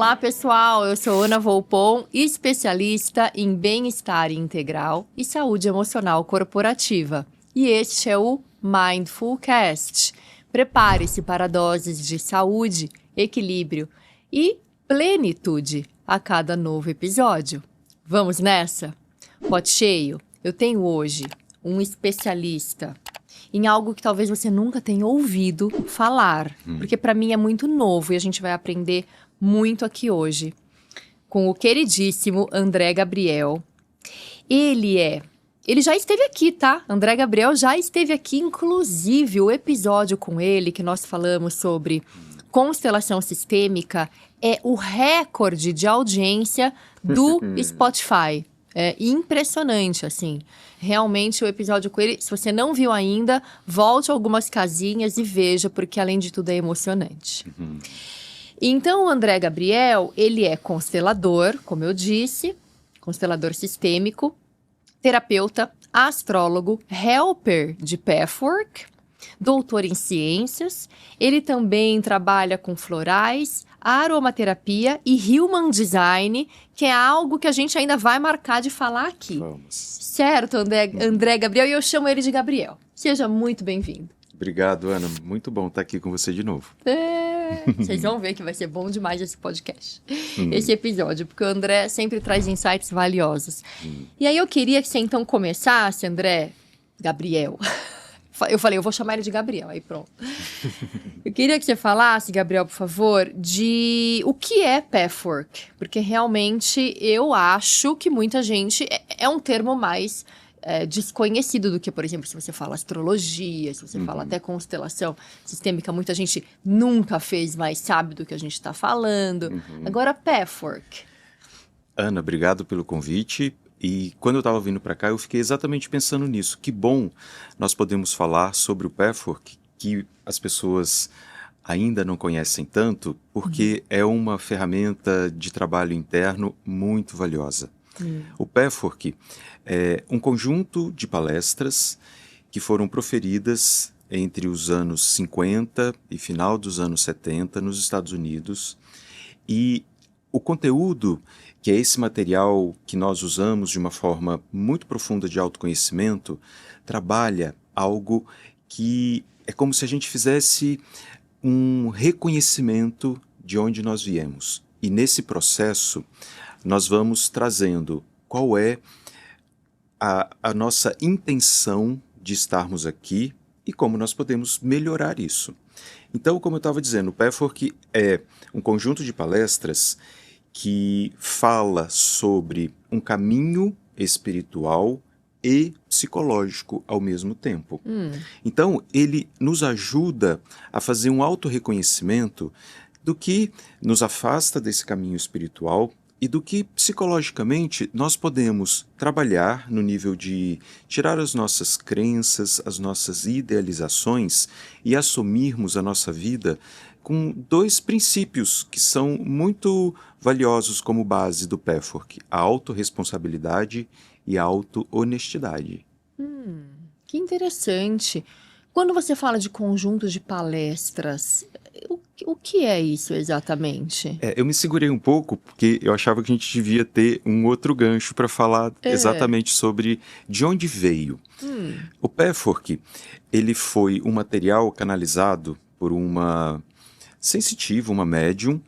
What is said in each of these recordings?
Olá, pessoal! Eu sou Ana Volpon, especialista em bem-estar integral e saúde emocional corporativa. E este é o Mindfulcast. Prepare-se para doses de saúde, equilíbrio e plenitude a cada novo episódio. Vamos nessa? Pote cheio, eu tenho hoje um especialista em algo que talvez você nunca tenha ouvido falar, porque para mim é muito novo e a gente vai aprender muito aqui hoje com o queridíssimo André Gabriel. Ele já esteve aqui, tá? André Gabriel já esteve aqui, inclusive o episódio com ele que nós falamos sobre constelação sistêmica é o recorde de audiência do Spotify. É impressionante, assim. Realmente, o episódio com ele, se você não viu ainda, volte algumas casinhas e veja, porque além de tudo é emocionante. Então, o André Gabriel, ele é constelador, como eu disse, constelador sistêmico, terapeuta, astrólogo, helper de pathwork, doutor em ciências. Ele também trabalha com florais, aromaterapia e human design, que é algo que a gente ainda vai marcar de falar aqui. Vamos. Certo, André Gabriel, e eu chamo ele de Gabriel. Seja muito bem-vindo. Obrigado, Ana. Muito bom estar aqui com você de novo. Vocês vão ver que vai ser bom demais esse podcast, esse episódio, porque o André sempre traz insights valiosos. E aí eu queria que você então começasse, André, Gabriel. Eu falei, eu vou chamar ele de Gabriel, aí pronto. Eu queria que você falasse, Gabriel, por favor, de o que é pathwork, porque realmente eu acho que muita gente é um termo mais desconhecido do que, por exemplo, se você fala astrologia, se você fala até constelação sistêmica, muita gente nunca fez, mas sabe do que a gente está falando. Agora, pathwork. Ana, obrigado pelo convite. E quando eu estava vindo para cá, eu fiquei exatamente pensando nisso. Que bom nós podemos falar sobre o pathwork, que as pessoas ainda não conhecem tanto, porque é uma ferramenta de trabalho interno muito valiosa. O pathwork é um conjunto de palestras que foram proferidas entre os anos 50 e final dos anos 70 nos Estados Unidos. E o conteúdo, que é esse material que nós usamos de uma forma muito profunda de autoconhecimento, trabalha algo que é como se a gente fizesse um reconhecimento de onde nós viemos. E nesse processo, nós vamos trazendo qual é a nossa intenção de estarmos aqui e como nós podemos melhorar isso. Então, como eu estava dizendo, o pathwork é um conjunto de palestras que fala sobre um caminho espiritual e psicológico ao mesmo tempo. Então, ele nos ajuda a fazer um autorreconhecimento do que nos afasta desse caminho espiritual e do que psicologicamente nós podemos trabalhar no nível de tirar as nossas crenças, as nossas idealizações e assumirmos a nossa vida com dois princípios que são muito valiosos como base do pathwork: a autorresponsabilidade e a auto-honestidade. Que interessante. Quando você fala de conjunto de palestras, o que é isso exatamente? Eu me segurei um pouco porque eu achava que a gente devia ter um outro gancho para falar exatamente sobre de onde veio. O pathwork, ele foi um material canalizado por uma sensitiva, uma médium,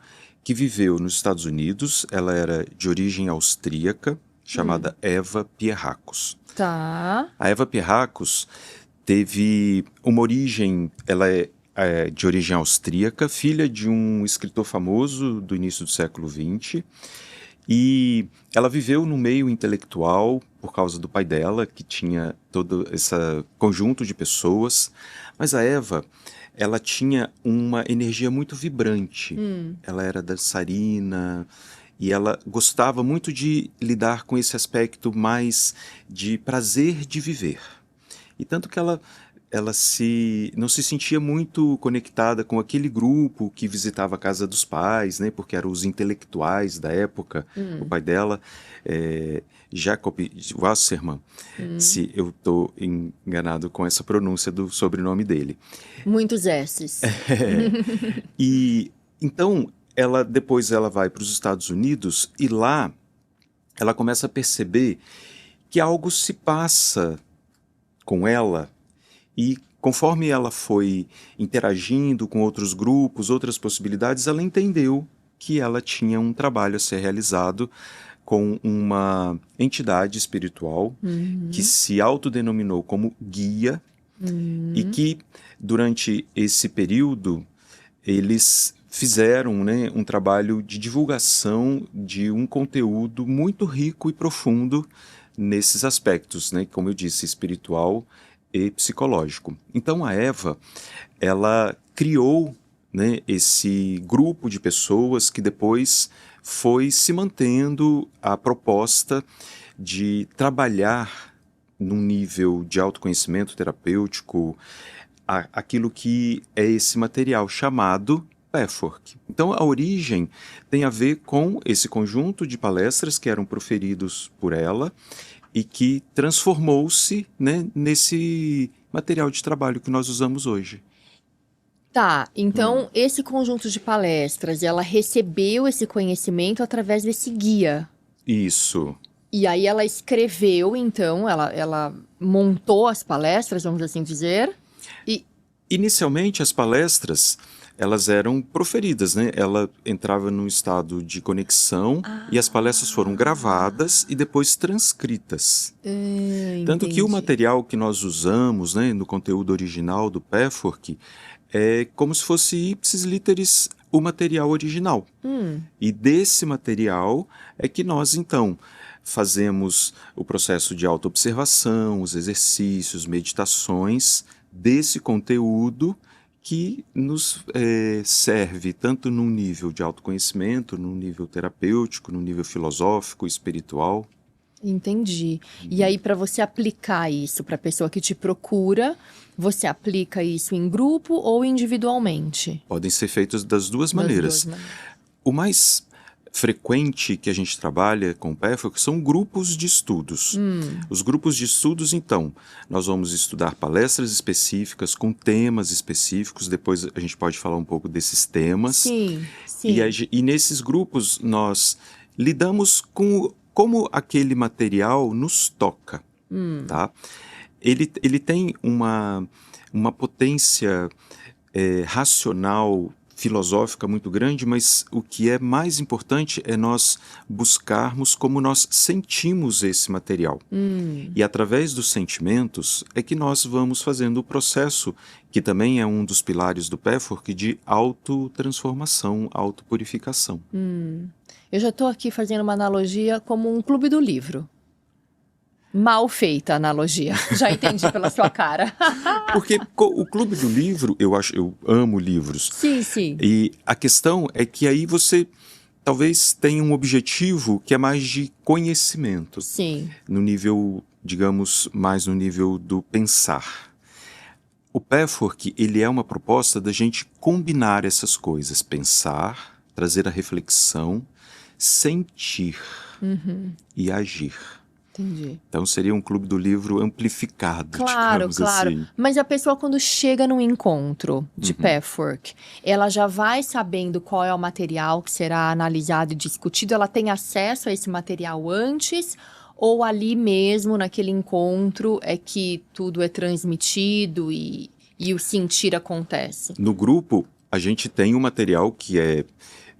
que viveu nos Estados Unidos. Ela era de origem austríaca, chamada Eva Pierrakos. Tá. A Eva Pierrakos teve uma origem, ela é de origem austríaca, filha de um escritor famoso do início do século XX, e ela viveu no meio intelectual por causa do pai dela, que tinha todo esse conjunto de pessoas, mas a Eva, ela tinha uma energia muito vibrante. Ela era dançarina e ela gostava muito de lidar com esse aspecto mais de prazer de viver. E tanto que ela não se sentia muito conectada com aquele grupo que visitava a casa dos pais, né, porque eram os intelectuais da época. O pai dela, Jacob Wasserman, se eu estou enganado com essa pronúncia do sobrenome dele. Muitos S's. E então depois ela vai para os Estados Unidos e lá ela começa a perceber que algo se passa com ela e conforme ela foi interagindo com outros grupos, outras possibilidades, ela entendeu que ela tinha um trabalho a ser realizado com uma entidade espiritual que se autodenominou como guia e que durante esse período eles fizeram, né, um trabalho de divulgação de um conteúdo muito rico e profundo nesses aspectos, né, como eu disse, espiritual e psicológico. Então a Eva, ela criou, né, esse grupo de pessoas que depois foi se mantendo a proposta de trabalhar num nível de autoconhecimento terapêutico aquilo que é esse material chamado Pathwork. Então a origem tem a ver com esse conjunto de palestras que eram proferidos por ela e que transformou-se, né, nesse material de trabalho que nós usamos hoje. Tá, então esse conjunto de palestras, ela recebeu esse conhecimento através desse guia. Isso. E aí ela escreveu, então, ela montou as palestras, vamos assim dizer, e... Inicialmente as palestras, elas eram proferidas, né? Ela entrava num estado de conexão e as palestras foram gravadas e depois transcritas. Tanto que o entendi. material que nós usamos, né, no conteúdo original do Pathwork é como se fosse ipsis literis o material original. E desse material é que nós, então, fazemos o processo de autoobservação, os exercícios, meditações desse conteúdo que nos serve tanto num nível de autoconhecimento, num nível terapêutico, num nível filosófico, espiritual. Entendi. E aí, para você aplicar isso para a pessoa que te procura, você aplica isso em grupo ou individualmente? Podem ser feitos das duas maneiras. O mais frequente que a gente trabalha com o Pathwork são grupos de estudos. Os grupos de estudos, então, nós vamos estudar palestras específicas com temas específicos, depois a gente pode falar um pouco desses temas. Sim, sim. E nesses grupos nós lidamos com como aquele material nos toca, tá? Ele tem uma potência racional, filosófica muito grande, mas o que é mais importante é nós buscarmos como nós sentimos esse material. E através dos sentimentos é que nós vamos fazendo o processo, que também é um dos pilares do Pathwork, de autotransformação, autopurificação. Eu já estou aqui fazendo uma analogia como um clube do livro. Mal feita a analogia. Já entendi pela sua cara. Porque o Clube do Livro, eu amo livros. Sim, sim. E a questão é que aí você talvez tenha um objetivo que é mais de conhecimento. Sim. No nível, digamos, mais no nível do pensar. O Pathwork, ele é uma proposta da gente combinar essas coisas. Pensar, trazer a reflexão, sentir e agir. Entendi. Então seria um clube do livro amplificado, Claro, digamos claro. assim. Mas a pessoa, quando chega num encontro de Pathwork, ela já vai sabendo qual é o material que será analisado e discutido? Ela tem acesso a esse material antes? Ou ali mesmo, naquele encontro, é que tudo é transmitido e o sentir acontece? No grupo, a gente tem um material que é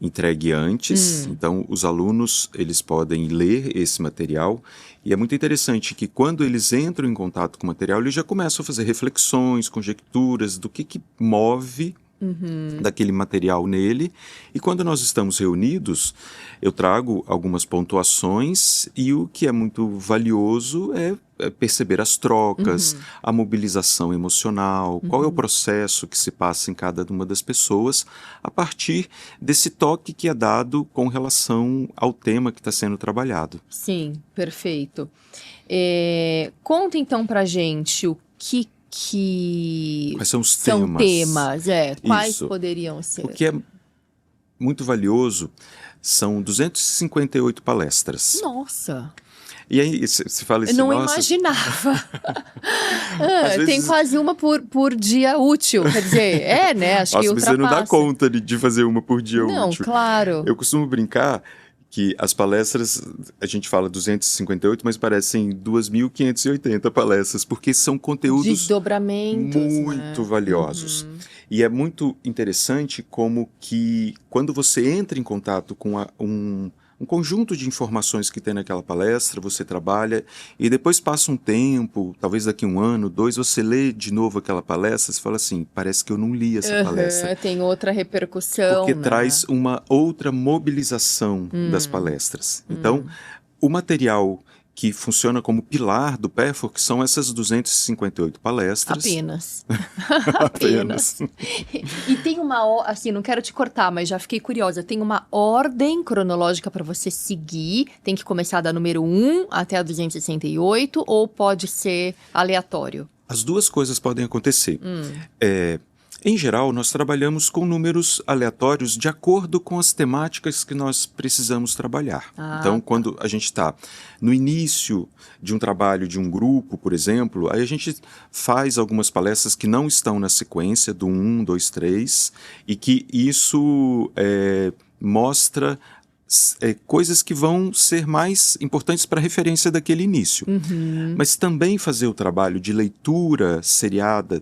entregue antes, então os alunos eles podem ler esse material e é muito interessante que quando eles entram em contato com o material, eles já começam a fazer reflexões, conjecturas do que move daquele material nele, e quando nós estamos reunidos, eu trago algumas pontuações e o que é muito valioso é perceber as trocas, a mobilização emocional, qual é o processo que se passa em cada uma das pessoas a partir desse toque que é dado com relação ao tema que está sendo trabalhado. Sim, perfeito. Conta então pra gente o que Quais são os são temas, quais Isso. poderiam ser? O que é muito valioso são 258 palestras. Nossa! E aí você fala assim, Eu não nossa... imaginava. Às vezes- Tem quase uma por dia útil, quer dizer, né? Acho que Nossa, mas você não dá ultrapassa. conta de fazer uma por dia Não, útil. claro. Eu costumo brincar que as palestras, a gente fala 258, mas parecem 2.580 palestras, porque são conteúdos Desdobramentos, muito né? valiosos. E é muito interessante como que, quando você entra em contato com um conjunto de informações que tem naquela palestra, você trabalha, e depois passa um tempo, talvez daqui 1 ano, 2, você lê de novo aquela palestra, você fala assim, parece que eu não li essa palestra. Tem outra repercussão, Porque né? traz uma outra mobilização das palestras. Então, o material que funciona como pilar do PEFOR, que são essas 258 palestras. Apenas. Apenas. E tem assim, não quero te cortar, mas já fiquei curiosa. Tem uma ordem cronológica para você seguir? Tem que começar da número 1 até a 268 ou pode ser aleatório? As duas coisas podem acontecer. Em geral, nós trabalhamos com números aleatórios de acordo com as temáticas que nós precisamos trabalhar. Então, quando a gente está no início de um trabalho de um grupo, por exemplo, aí a gente faz algumas palestras que não estão na sequência do 1, 2, 3, e que isso mostra coisas que vão ser mais importantes para a referência daquele início. Mas também fazer o trabalho de leitura seriada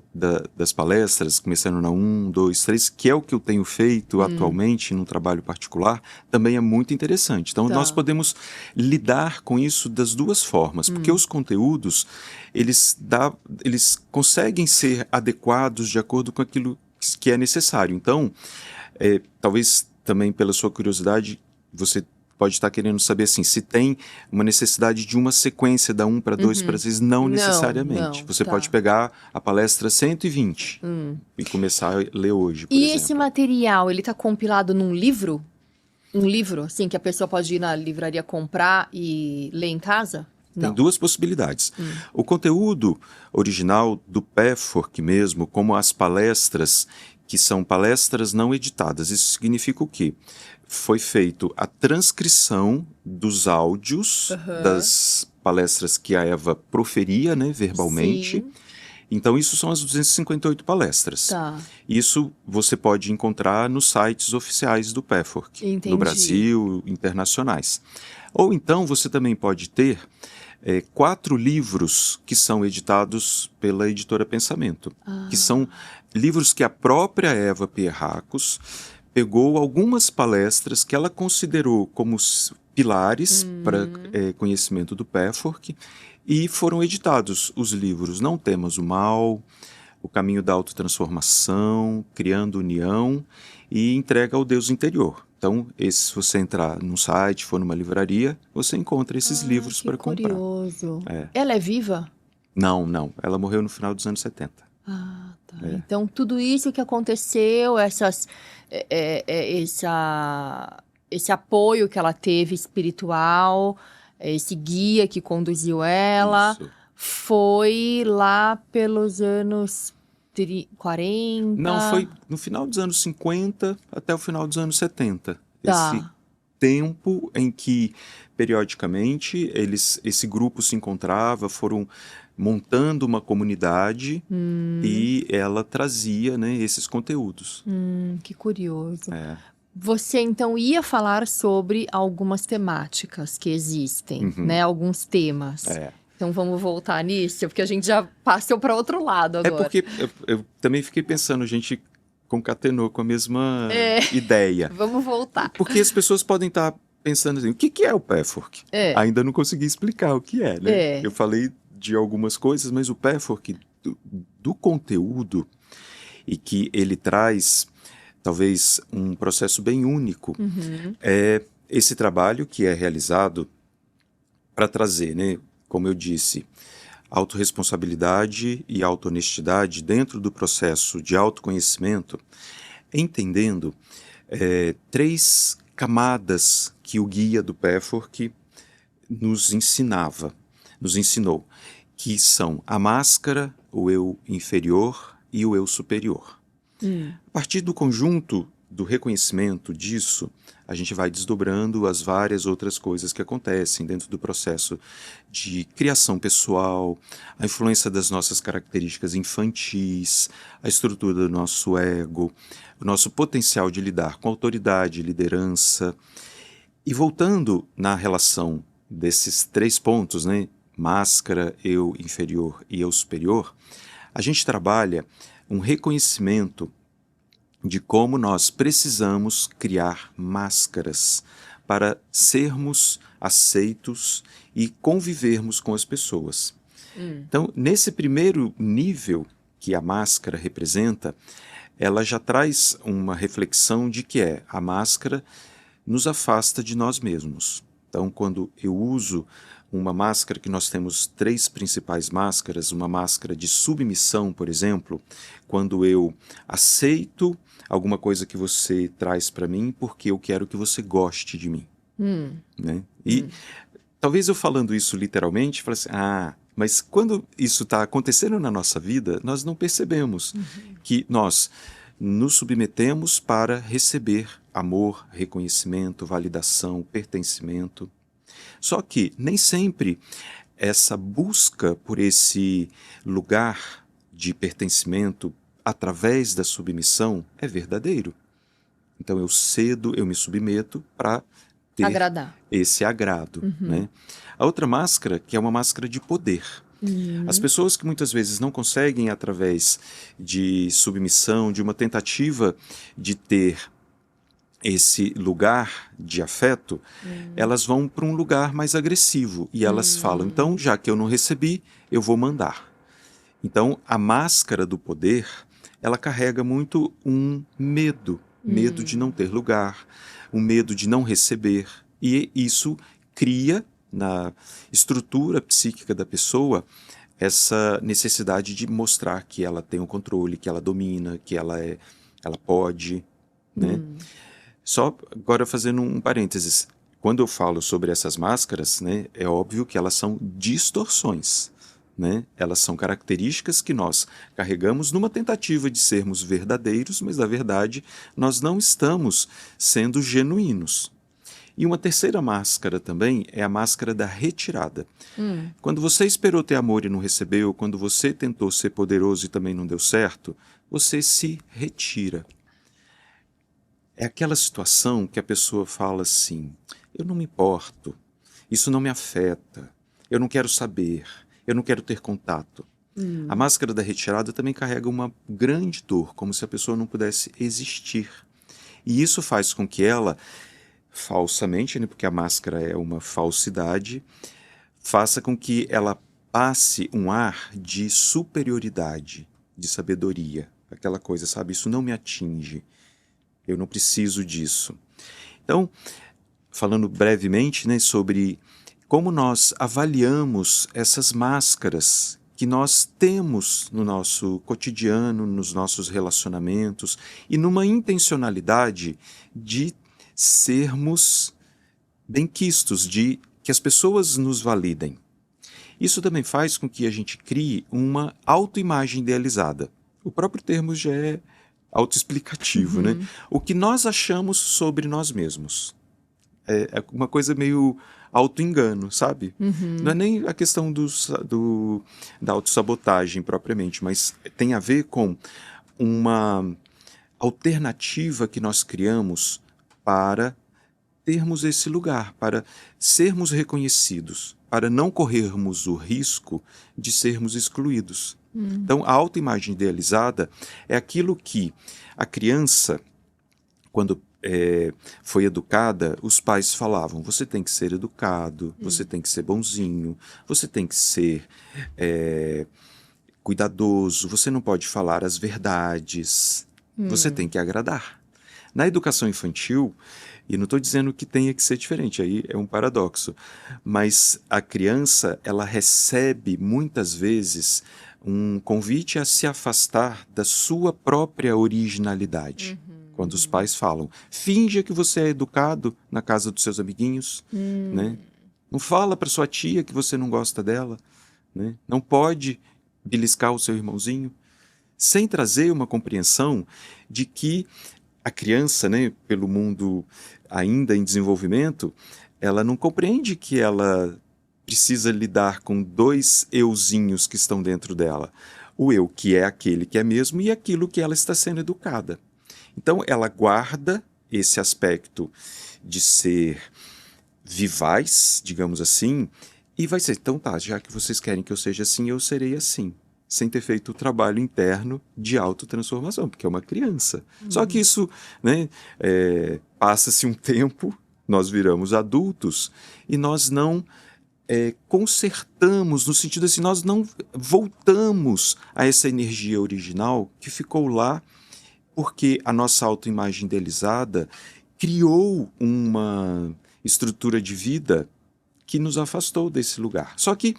das palestras, começando na 1, 2, 3, que é o que eu tenho feito atualmente num trabalho particular, também é muito interessante. Então, nós podemos lidar com isso das duas formas, porque os conteúdos, eles conseguem ser adequados de acordo com aquilo que é necessário. Então, talvez também pela sua curiosidade, você pode estar querendo saber assim, se tem uma necessidade de uma sequência da 1 para 2 para 3, não necessariamente. Você pode pegar a palestra 120 e começar a ler hoje, por exemplo. Esse material, ele está compilado num livro? Um livro, assim, que a pessoa pode ir na livraria comprar e ler em casa? Tem duas possibilidades. O conteúdo original do PEFORC mesmo, como as palestras, que são palestras não editadas, isso significa o quê? Foi feito a transcrição dos áudios das palestras que a Eva proferia, né, verbalmente. Sim. Então, isso são as 258 palestras. Isso você pode encontrar nos sites oficiais do PEFORC, Entendi. no Brasil, internacionais. Ou então, você também pode ter 4 livros que são editados pela editora Pensamento, que são livros que a própria Eva Pierracos pegou algumas palestras que ela considerou como pilares para conhecimento do PEFORC e foram editados os livros Não Temas o Mal, O Caminho da Autotransformação, Criando União e Entrega ao Deus Interior. Então, se você entrar num site, for numa livraria, você encontra esses livros para comprar. Curioso. Ela é viva? Não. Ela morreu no final dos anos 70. Tá. Então, tudo isso que aconteceu, esse apoio que ela teve espiritual, esse guia que conduziu ela, foi lá pelos anos 40? Não, foi no final dos anos 50 até o final dos anos 70. Esse tempo em que, periodicamente, esse grupo se encontrava, foram montando uma comunidade e ela trazia, né, esses conteúdos. Que curioso. Você, então, ia falar sobre algumas temáticas que existem, né? Alguns temas. Então, vamos voltar nisso, porque a gente já passou para outro lado agora. É porque eu também fiquei pensando, a gente concatenou com a mesma ideia. Vamos voltar. Porque as pessoas podem estar pensando assim, o que é o PEFORC? Ainda não consegui explicar o que é, né? Eu falei de algumas coisas, mas o PEFORC do conteúdo e que ele traz talvez um processo bem único é esse trabalho que é realizado para trazer, né, como eu disse, autorresponsabilidade e autohonestidade dentro do processo de autoconhecimento, entendendo 3 camadas que o guia do PEFORC nos ensinou, que são a máscara, o eu inferior e o eu superior. A partir do conjunto do reconhecimento disso, a gente vai desdobrando as várias outras coisas que acontecem dentro do processo de criação pessoal, a influência das nossas características infantis, a estrutura do nosso ego, o nosso potencial de lidar com autoridade, liderança. E voltando na relação desses 3 pontos, né, máscara, eu inferior e eu superior, a gente trabalha um reconhecimento de como nós precisamos criar máscaras para sermos aceitos e convivermos com as pessoas. Então, nesse primeiro nível que a máscara representa, ela já traz uma reflexão de que a máscara nos afasta de nós mesmos. Então, quando eu uso uma máscara, que nós temos 3 principais máscaras, uma máscara de submissão, por exemplo, quando eu aceito alguma coisa que você traz para mim porque eu quero que você goste de mim. Né? E talvez eu falando isso literalmente, fale assim, mas quando isso está acontecendo na nossa vida, nós não percebemos que nós nos submetemos para receber amor, reconhecimento, validação, pertencimento. Só que nem sempre essa busca por esse lugar de pertencimento através da submissão é verdadeiro. Então eu cedo, eu me submeto para ter Agradar. esse agrado. Né? A outra máscara, que é uma máscara de poder. As pessoas que muitas vezes não conseguem, através de submissão, de uma tentativa de ter esse lugar de afeto, elas vão para um lugar mais agressivo e elas falam, então, já que eu não recebi, eu vou mandar. Então, a máscara do poder, ela carrega muito um medo de não ter lugar, um medo de não receber, e isso cria na estrutura psíquica da pessoa essa necessidade de mostrar que ela tem o controle, que ela domina, que ela pode, né? Só agora fazendo um parênteses, quando eu falo sobre essas máscaras, né, é óbvio que elas são distorções, né? Elas são características que nós carregamos numa tentativa de sermos verdadeiros, mas na verdade nós não estamos sendo genuínos. E uma terceira máscara também é a máscara da retirada. Quando você esperou ter amor e não recebeu, quando você tentou ser poderoso e também não deu certo, você se retira. É aquela situação que a pessoa fala assim, eu não me importo, isso não me afeta, eu não quero saber, eu não quero ter contato. A máscara da retirada também carrega uma grande dor, como se a pessoa não pudesse existir. E isso faz com que ela, falsamente, né, porque a máscara é uma falsidade, faça com que ela passe um ar de superioridade, de sabedoria. Aquela coisa, sabe, isso não me atinge. Eu não preciso disso. Então, falando brevemente, né, sobre como nós avaliamos essas máscaras que nós temos no nosso cotidiano, nos nossos relacionamentos e numa intencionalidade de sermos benquistos, de que as pessoas nos validem. Isso também faz com que a gente crie uma autoimagem idealizada. O próprio termo já é autoexplicativo, né? O que nós achamos sobre nós mesmos. É uma coisa meio auto-engano, sabe? Não é nem a questão da autossabotagem propriamente, mas tem a ver com uma alternativa que nós criamos para termos esse lugar, para sermos reconhecidos, para não corrermos o risco de sermos excluídos. Então, a autoimagem idealizada é aquilo que a criança, quando foi educada, os pais falavam, você tem que ser educado, você tem que ser bonzinho, você tem que ser cuidadoso, você não pode falar as verdades, você tem que agradar. Na educação infantil, e não estou dizendo que tenha que ser diferente, aí é um paradoxo, mas a criança, ela recebe muitas vezes um convite a se afastar da sua própria originalidade. Quando os pais falam, finja que você é educado na casa dos seus amiguinhos, né? Não fala para sua tia que você não gosta dela, né? Não pode beliscar o seu irmãozinho, sem trazer uma compreensão de que a criança, né, pelo mundo ainda em desenvolvimento, ela não compreende que ela precisa lidar com dois euzinhos que estão dentro dela. O eu que é aquele que é mesmo e aquilo que ela está sendo educada. Então, ela guarda esse aspecto de ser vivaz, digamos assim, e vai ser, então tá, já que vocês querem que eu seja assim, eu serei assim, sem ter feito o trabalho interno de autotransformação, porque é uma criança. Só que isso, né, passa-se um tempo, nós viramos adultos, e nós não consertamos, no sentido assim, nós não voltamos a essa energia original que ficou lá porque a nossa autoimagem idealizada criou uma estrutura de vida que nos afastou desse lugar. Só que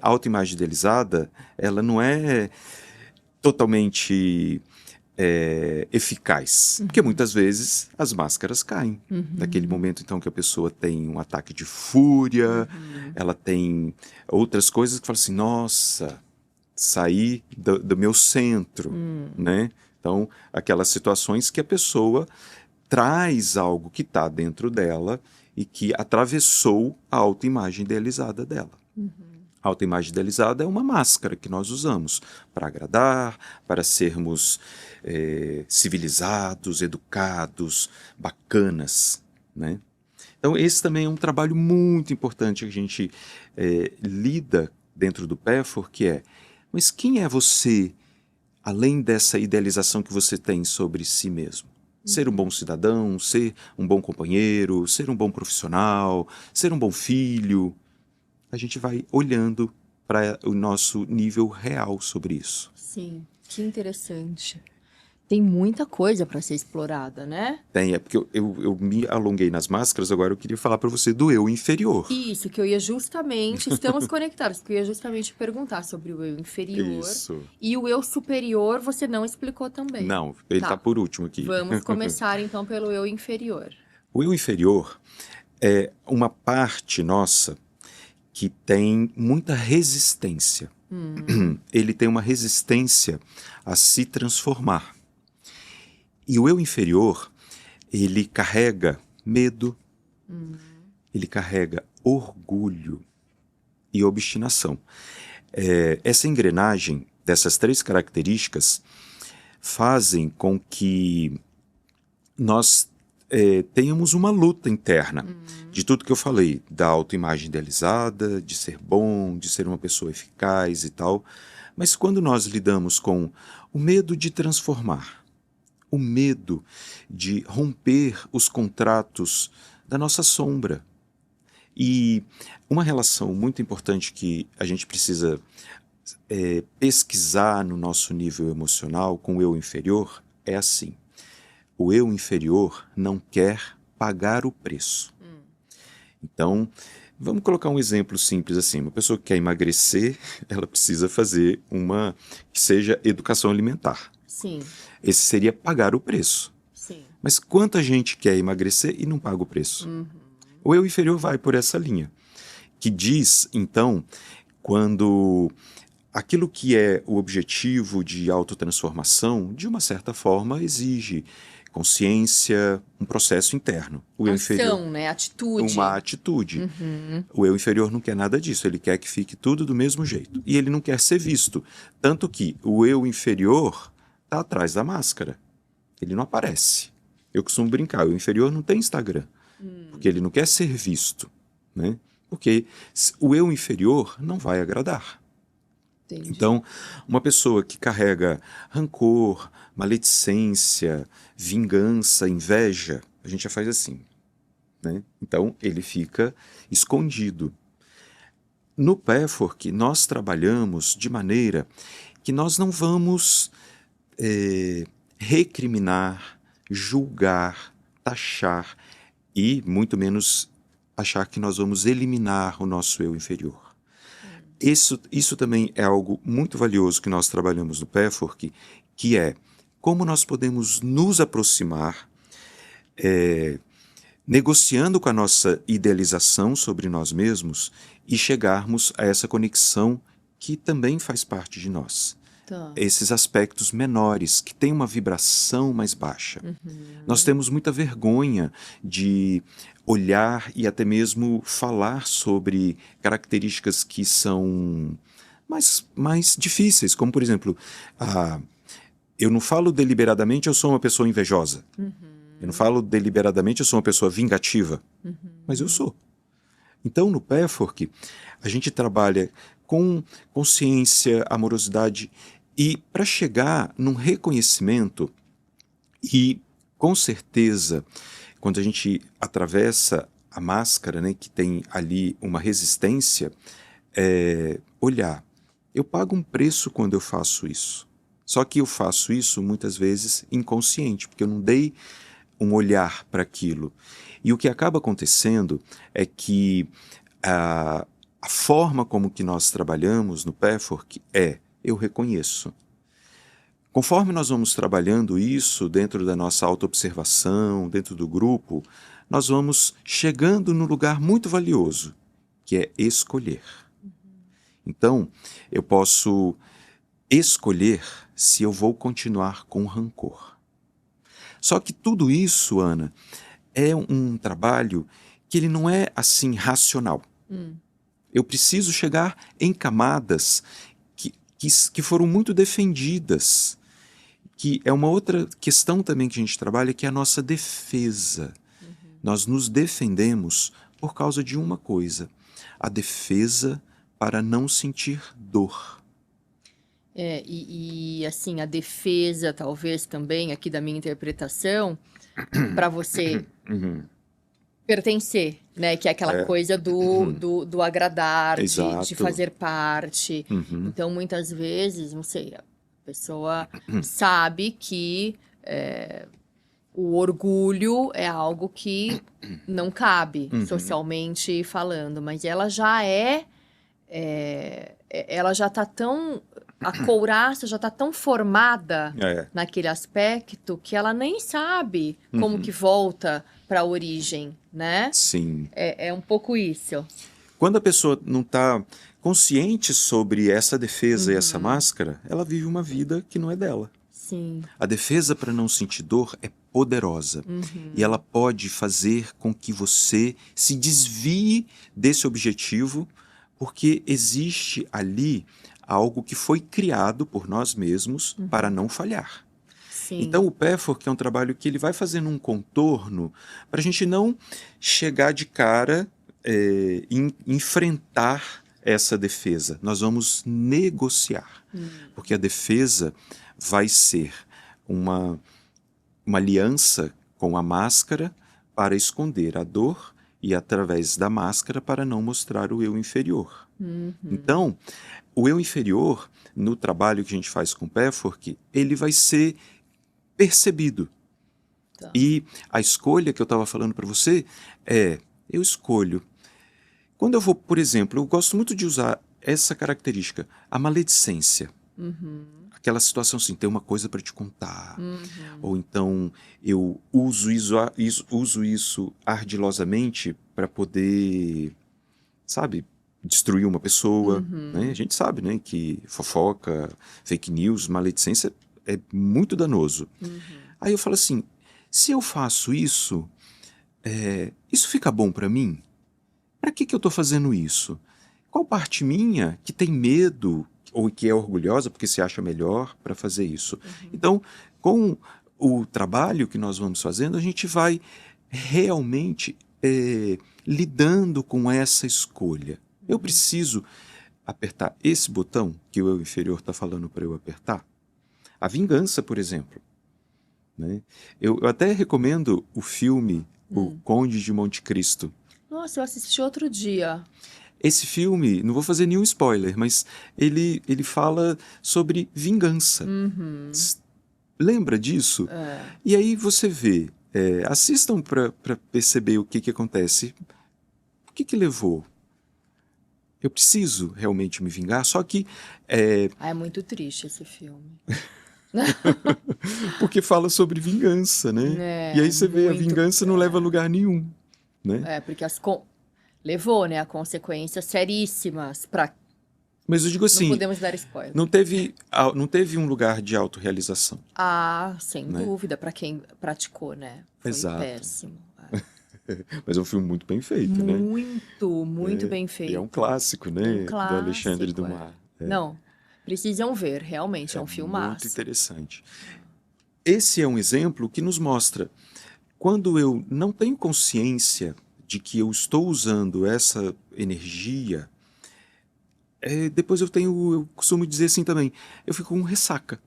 a autoimagem idealizada, ela não é totalmente eficaz, porque muitas vezes as máscaras caem. Naquele momento, então, que a pessoa tem um ataque de fúria, ela tem outras coisas que fala assim, nossa, saí do meu centro, né? Então, aquelas situações que a pessoa traz algo que está dentro dela e que atravessou a autoimagem idealizada dela. A autoimagem idealizada é uma máscara que nós usamos para agradar, para sermos civilizados, educados, bacanas, né? Então, esse também é um trabalho muito importante que a gente lida dentro do PEFOR, que é, mas quem é você, além dessa idealização que você tem sobre si mesmo? Ser um bom cidadão, ser um bom companheiro, ser um bom profissional, ser um bom filho. A gente vai olhando para o nosso nível real sobre isso. Sim, que interessante. Tem muita coisa para ser explorada, né? Tem, é porque eu me alonguei nas máscaras, agora eu queria falar para você do eu inferior. Isso, que eu ia justamente, estamos conectados, porque eu ia justamente perguntar sobre o eu inferior. Isso. E o eu superior você não explicou também. Não, ele está por último aqui. Vamos começar então pelo eu inferior. O eu inferior é uma parte nossa que tem muita resistência. Ele tem uma resistência a se transformar. E o eu inferior, ele carrega medo, ele carrega orgulho e obstinação. Essa engrenagem dessas três características fazem com que nós tenhamos uma luta interna de tudo que eu falei, da autoimagem idealizada, de ser bom, de ser uma pessoa eficaz e tal. Mas quando nós lidamos com o medo de transformar, o medo de romper os contratos da nossa sombra. E uma relação muito importante que a gente precisa pesquisar no nosso nível emocional com o eu inferior é assim. O eu inferior não quer pagar o preço. Então, vamos colocar um exemplo simples assim. Uma pessoa que quer emagrecer, ela precisa fazer uma que seja educação alimentar. Sim. Esse seria pagar o preço. Sim. Mas quanta gente quer emagrecer e não paga o preço? O eu inferior vai por essa linha, que diz, então, quando aquilo que é o objetivo de autotransformação, de uma certa forma, exige consciência, um processo interno. O eu inferior, né? Atitude. uma atitude. O eu inferior não quer nada disso, ele quer que fique tudo do mesmo jeito. E ele não quer ser visto. Tanto que o eu inferior está atrás da máscara. Ele não aparece. Eu costumo brincar, o inferior não tem Instagram, porque ele não quer ser visto, né? Porque o eu inferior não vai agradar. Entendi. Então, uma pessoa que carrega rancor, maledicência, vingança, inveja, a gente já faz assim, né? Então, ele fica escondido. No PEFOR, nós trabalhamos de maneira que nós não vamos recriminar, julgar, taxar e, muito menos, achar que nós vamos eliminar o nosso eu inferior. Isso também é algo muito valioso que nós trabalhamos no PEFOR, que é como nós podemos nos aproximar, negociando com a nossa idealização sobre nós mesmos e chegarmos a essa conexão que também faz parte de nós. Tá. esses aspectos menores, que têm uma vibração mais baixa. Nós temos muita vergonha de olhar e até mesmo falar sobre características que são mais difíceis, como, por exemplo, eu não falo deliberadamente eu sou uma pessoa invejosa. Eu não falo deliberadamente eu sou uma pessoa vingativa. Mas eu sou. Então, no Pathwork, a gente trabalha com consciência, amorosidade, e para chegar num reconhecimento, e com certeza, quando a gente atravessa a máscara, né, que tem ali uma resistência, olhar. Eu pago um preço quando eu faço isso. Só que eu faço isso muitas vezes inconsciente, porque eu não dei um olhar para aquilo. E o que acaba acontecendo é que a forma como que nós trabalhamos no Pathwork eu reconheço. Conforme nós vamos trabalhando isso dentro da nossa autoobservação, dentro do grupo, nós vamos chegando num lugar muito valioso, que é escolher. Então, eu posso escolher se eu vou continuar com rancor. Só que tudo isso, Ana, é um trabalho que ele não é assim racional. Eu preciso chegar em camadas que foram muito defendidas, que é uma outra questão também que a gente trabalha, que é a nossa defesa. Nós nos defendemos por causa de uma coisa, a defesa para não sentir dor. E assim, a defesa, talvez também, aqui da minha interpretação, para você pertencer, né? Que é aquela coisa do agradar, de Exato. fazer parte. Então, muitas vezes, não sei, a pessoa sabe que o orgulho é algo que não cabe, socialmente falando, mas ela já ela já tá tão... A couraça já tá tão formada naquele aspecto que ela nem sabe como que volta para a origem, né? Sim. É um pouco isso. Quando a pessoa não está consciente sobre essa defesa e essa máscara, ela vive uma vida que não é dela. Sim. A defesa para não sentir dor é poderosa. E ela pode fazer com que você se desvie desse objetivo, porque existe ali algo que foi criado por nós mesmos para não falhar. Sim. Então o Pathwork é um trabalho que ele vai fazendo um contorno para a gente não chegar de cara e enfrentar essa defesa. Nós vamos negociar, porque a defesa vai ser uma aliança com a máscara para esconder a dor e através da máscara para não mostrar o eu inferior. Então, o eu inferior, no trabalho que a gente faz com o Pathwork, ele vai ser percebido. Tá. E a escolha que eu estava falando para você eu escolho. Quando eu vou, por exemplo, eu gosto muito de usar essa característica, a maledicência. Aquela situação assim, tem uma coisa para te contar. Ou então eu uso isso ardilosamente para poder, sabe, destruir uma pessoa. Né? A gente sabe, né, que fofoca, fake news, maledicência é muito danoso. Aí eu falo assim, se eu faço isso, isso fica bom para mim? Para que eu estou fazendo isso? Qual parte minha que tem medo ou que é orgulhosa porque se acha melhor para fazer isso? Então, com o trabalho que nós vamos fazendo, a gente vai realmente lidando com essa escolha. Eu preciso apertar esse botão que o eu inferior está falando para eu apertar? A vingança, por exemplo. Né? Eu até recomendo o filme O Conde de Monte Cristo. Nossa, eu assisti outro dia. Esse filme, não vou fazer nenhum spoiler, mas ele fala sobre vingança. Lembra disso? E aí você vê, assistam para perceber o que acontece. O que levou? Eu preciso realmente me vingar, só que... É muito triste esse filme. Porque fala sobre vingança, né? E aí você vê, a vingança não leva a lugar nenhum. Né? Porque levou, né, a consequências seríssimas para Mas eu digo Não assim, podemos dar spoiler. não teve um lugar de autorrealização, Ah, sem né? dúvida, pra quem praticou, né? Foi Exato. péssimo. Mas é um filme muito bem feito, né? Muito bem E é feito. um clássico, né? Um Do Alexandre clássico, Dumas. Não, precisam ver, realmente, é um Muito filmaço. interessante. Esse é um exemplo que nos mostra quando eu não tenho consciência de que eu estou usando essa energia, depois eu costumo dizer assim também, eu fico com ressaca.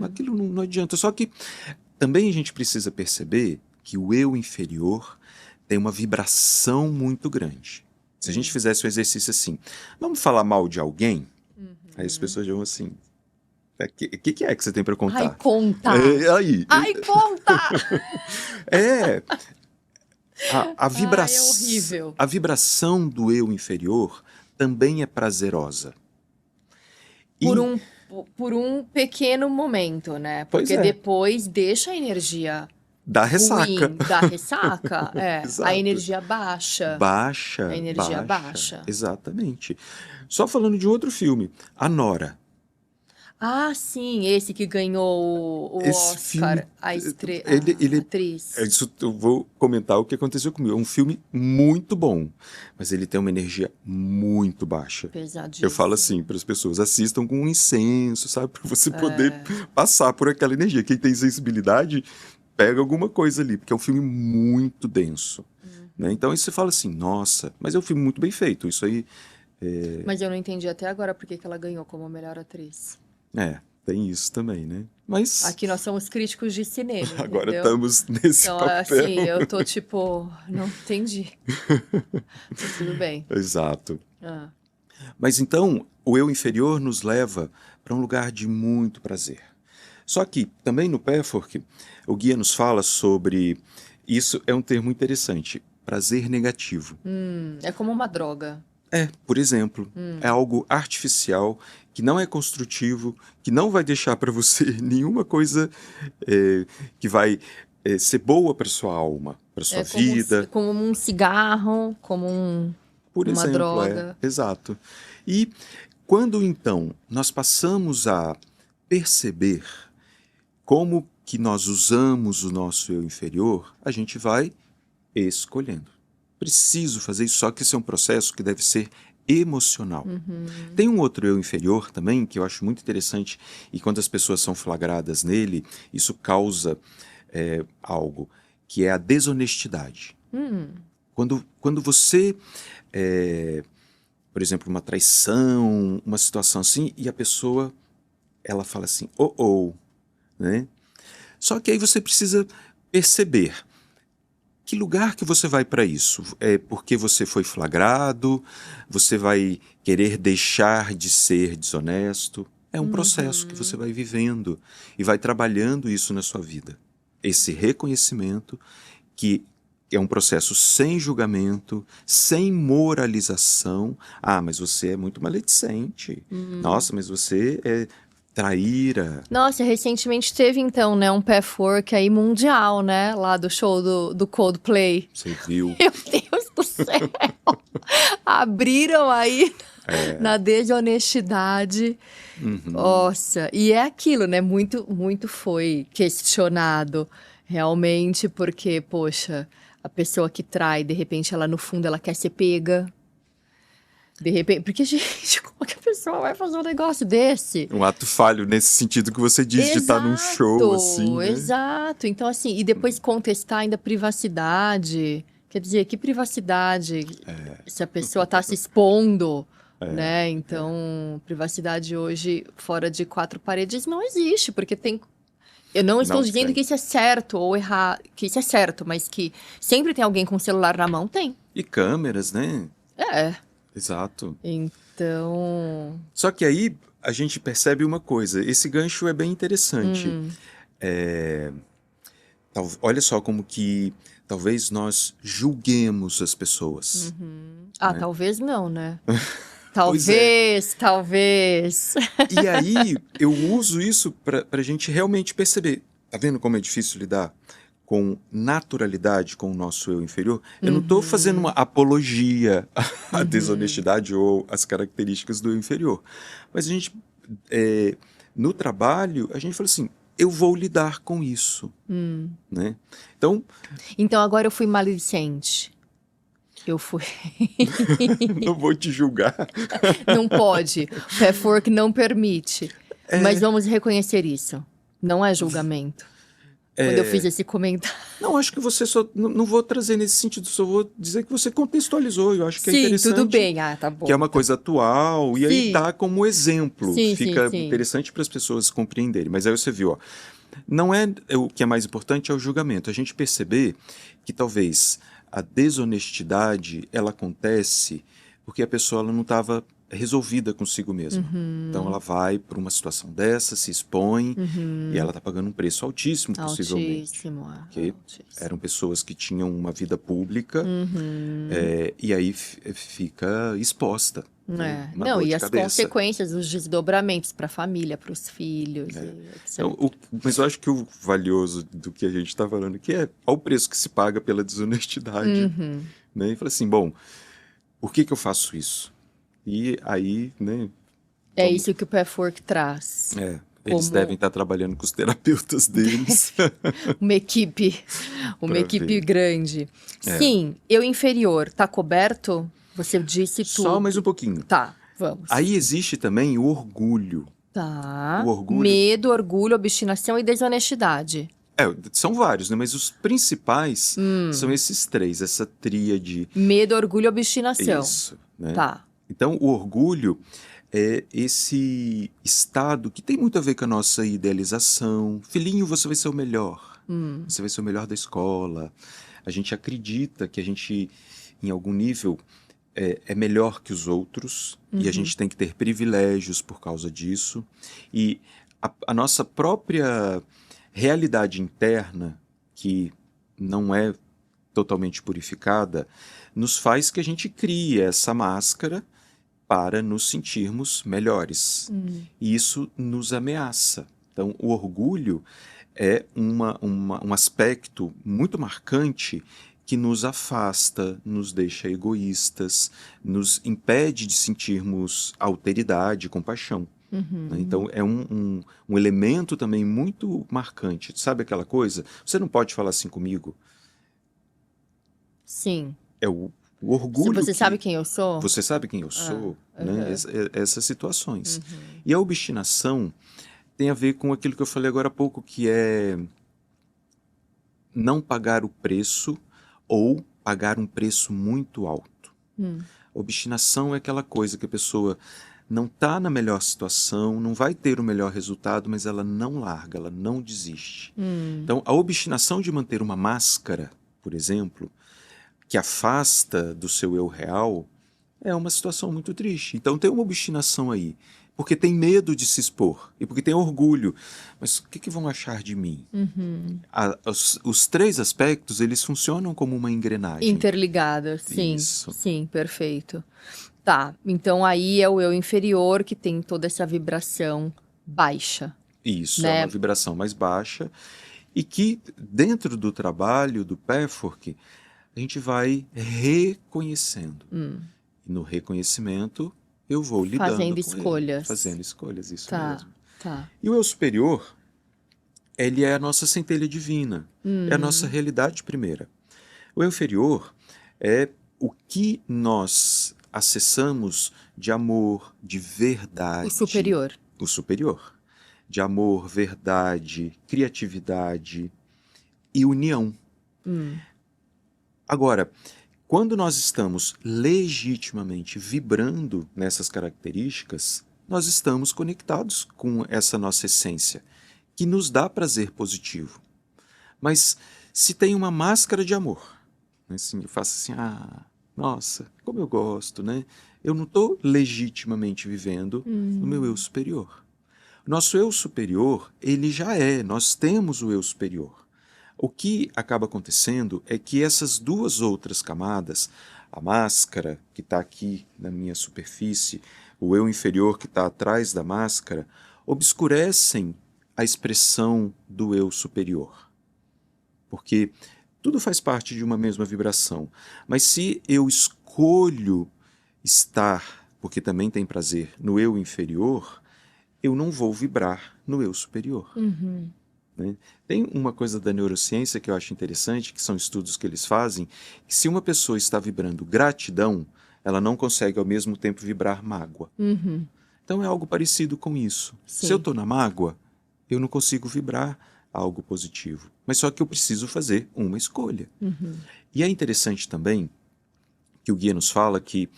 Aquilo não adianta. Só que também a gente precisa perceber que o eu inferior tem uma vibração muito grande. Se a gente fizesse um exercício assim, vamos falar mal de alguém? Aí as pessoas vão assim, o que é que você tem para contar? Ai, conta! Aí. Ai, conta! É. A É horrível. a vibração do eu inferior também é prazerosa. E- Por um pequeno momento, né? Pois Porque é. depois deixa a energia dá ressaca. ruim, dá ressaca. Exato. A energia baixa. Baixa. A energia baixa. Exatamente. Só falando de outro filme, A Nora. Ah, sim, esse que ganhou o Esse Oscar, filme, a ele- atriz. Isso eu vou comentar o que aconteceu comigo. É um filme muito bom, mas ele tem uma energia muito baixa. Pesadíssimo. Eu falo assim para as pessoas, assistam com um incenso, sabe? Para você poder É. passar por aquela energia. Quem tem sensibilidade, pega alguma coisa ali, porque é um filme muito denso. Né? Então aí você fala assim, nossa, mas é um filme muito bem feito. Isso aí, Mas eu não entendi até agora por que que ela ganhou como melhor atriz. tem isso também, né? Mas Aqui nós somos críticos de cinema, agora entendeu? estamos nesse Então, papel. assim, eu tô tipo, não entendi. Mas tudo bem. Exato. Ah. Mas então, o eu inferior nos leva para um lugar de muito prazer. Só que também no Pefort, o guia nos fala sobre, isso é um termo interessante, prazer negativo. É como uma droga. Por exemplo, é algo artificial, que não é construtivo, que não vai deixar para você nenhuma coisa que vai ser boa para sua alma, para sua vida. Como um cigarro, como Por uma exemplo, droga. exato. E quando então nós passamos a perceber como que nós usamos o nosso eu inferior, a gente vai escolhendo. Preciso fazer isso, só que esse é um processo que deve ser emocional. Tem um outro eu inferior também, que eu acho muito interessante, e quando as pessoas são flagradas nele, isso causa algo, que é a desonestidade. Quando você, por exemplo, uma traição, uma situação assim, e a pessoa, ela fala assim, né? Só que aí você precisa perceber que lugar que você vai para isso. É porque você foi flagrado, você vai querer deixar de ser desonesto. É um processo que você vai vivendo e vai trabalhando isso na sua vida. Esse reconhecimento que é um processo sem julgamento, sem moralização. Ah, mas você é muito maledicente. Nossa, mas você é traíra. Nossa, recentemente teve então, né, um Pefort aí mundial, né, lá do show do Coldplay. Você viu? Meu Deus do céu! Abriram aí na desonestidade. Nossa, e é aquilo, né? Muito foi questionado realmente, porque, poxa, a pessoa que trai, de repente, ela no fundo, ela quer ser pega. De repente, porque, gente, como que a pessoa vai fazer um negócio desse? Um ato falho nesse sentido que você diz de estar num show, assim, né? Exato. Então, assim, e depois contestar ainda a privacidade. Quer dizer, que privacidade se a pessoa está se expondo, né? Então, privacidade hoje, fora de quatro paredes, não existe, porque tem... Eu não estou dizendo tem. que isso é certo ou errado, que isso é certo, mas que sempre tem alguém com o celular na mão, tem. E câmeras, né? Exato. Então... Só que aí a gente percebe uma coisa, esse gancho é bem interessante. Olha só como que talvez nós julguemos as pessoas. talvez não, né? Pois é. Talvez. E aí eu uso isso para a gente realmente perceber. Tá vendo como é difícil lidar com naturalidade com o nosso eu inferior, eu não estou fazendo uma apologia à desonestidade ou às características do eu inferior. Mas a gente, no trabalho, a gente fala assim, eu vou lidar com isso, né? Então agora eu fui maledicente. Eu fui. Não vou te julgar. Não pode. O Pathwork não permite. Mas vamos reconhecer isso. Não é julgamento. Quando eu fiz esse comentário. Não, acho que você só... Não vou trazer nesse sentido, só vou dizer que você contextualizou. Eu acho que é interessante. Sim, tudo bem. Tá bom. Que é uma coisa atual, e aí tá como exemplo. Sim, Fica sim. interessante para as pessoas compreenderem. Mas aí você viu, ó, não é o que é mais importante é o julgamento. A gente perceber que talvez a desonestidade, ela acontece porque a pessoa ela não estava resolvida consigo mesma. Então ela vai para uma situação dessa, se expõe, e ela está pagando um preço altíssimo, possivelmente. Porque eram pessoas que tinham uma vida pública, e aí fica exposta. Não, e as consequências, os desdobramentos para a família, para os filhos. Então, mas eu acho que o valioso do que a gente está falando aqui é o preço que se paga pela desonestidade. Né? E fala assim, bom, por que eu faço isso? E aí, né? É isso que o Pathwork traz. Eles devem estar trabalhando com os terapeutas deles. Uma equipe grande. Sim, eu inferior, tá coberto? Você disse tudo. Só mais um pouquinho. Tá, vamos. Aí existe também o orgulho. Tá. O orgulho. Medo, orgulho, obstinação e desonestidade. São vários, né? Mas os principais são esses três, essa tríade. Medo, orgulho, obstinação. Isso, né? Tá. Então, o orgulho é esse estado que tem muito a ver com a nossa idealização. Filhinho, você vai ser o melhor. Você vai ser o melhor da escola. A gente acredita que a gente, em algum nível, é melhor que os outros. E a gente tem que ter privilégios por causa disso. E a nossa própria realidade interna, que não é totalmente purificada, nos faz que a gente crie essa máscara para nos sentirmos melhores. E isso nos ameaça. Então, o orgulho é um aspecto muito marcante que nos afasta, nos deixa egoístas, nos impede de sentirmos alteridade, compaixão. Né? Então, é um elemento também muito marcante. Sabe aquela coisa? Você não pode falar assim comigo. Sim. É o orgulho. Você sabe quem eu sou? Você sabe quem eu sou, né? Essas situações. E a obstinação tem a ver com aquilo que eu falei agora há pouco, que é não pagar o preço ou pagar um preço muito alto. Obstinação é aquela coisa que a pessoa não está na melhor situação, não vai ter o melhor resultado, mas ela não larga, ela não desiste. Então, a obstinação de manter uma máscara, por exemplo, que afasta do seu eu real, é uma situação muito triste. Então tem uma obstinação aí, porque tem medo de se expor e porque tem orgulho. Mas o que vão achar de mim? Os três aspectos, eles funcionam como uma engrenagem. Interligados, sim. Isso. Sim, perfeito. Tá, então aí é o eu inferior que tem toda essa vibração baixa. Isso, né? É uma vibração mais baixa e que dentro do trabalho do Pathwork, a gente vai reconhecendo. E no reconhecimento, eu vou lidando Fazendo com escolhas. ele. Fazendo escolhas, isso Tá, mesmo. tá. E o eu superior, ele é a nossa centelha divina. É a nossa realidade primeira. O eu inferior é o que nós acessamos de amor, de verdade. O superior. O superior. De amor, verdade, criatividade e união. Agora, quando nós estamos legitimamente vibrando nessas características, nós estamos conectados com essa nossa essência, que nos dá prazer positivo. Mas se tem uma máscara de amor, né, assim, eu faço assim, nossa, como eu gosto, né? Eu não estou legitimamente vivendo no meu eu superior. Nosso eu superior, ele já nós temos o eu superior. O que acaba acontecendo é que essas duas outras camadas, a máscara que está aqui na minha superfície, o eu inferior que está atrás da máscara, obscurecem a expressão do eu superior. porque tudo faz parte de uma mesma vibração. Mas se eu escolho estar, porque também tem prazer, no eu inferior, eu não vou vibrar no eu superior. Né? Tem uma coisa da neurociência que eu acho interessante, que são estudos que eles fazem, que se uma pessoa está vibrando gratidão, ela não consegue ao mesmo tempo vibrar mágoa. Então é algo parecido com isso. Sim. Se eu estou na mágoa, eu não consigo vibrar algo positivo. Mas só que eu preciso fazer uma escolha. E é interessante também que o guia nos fala que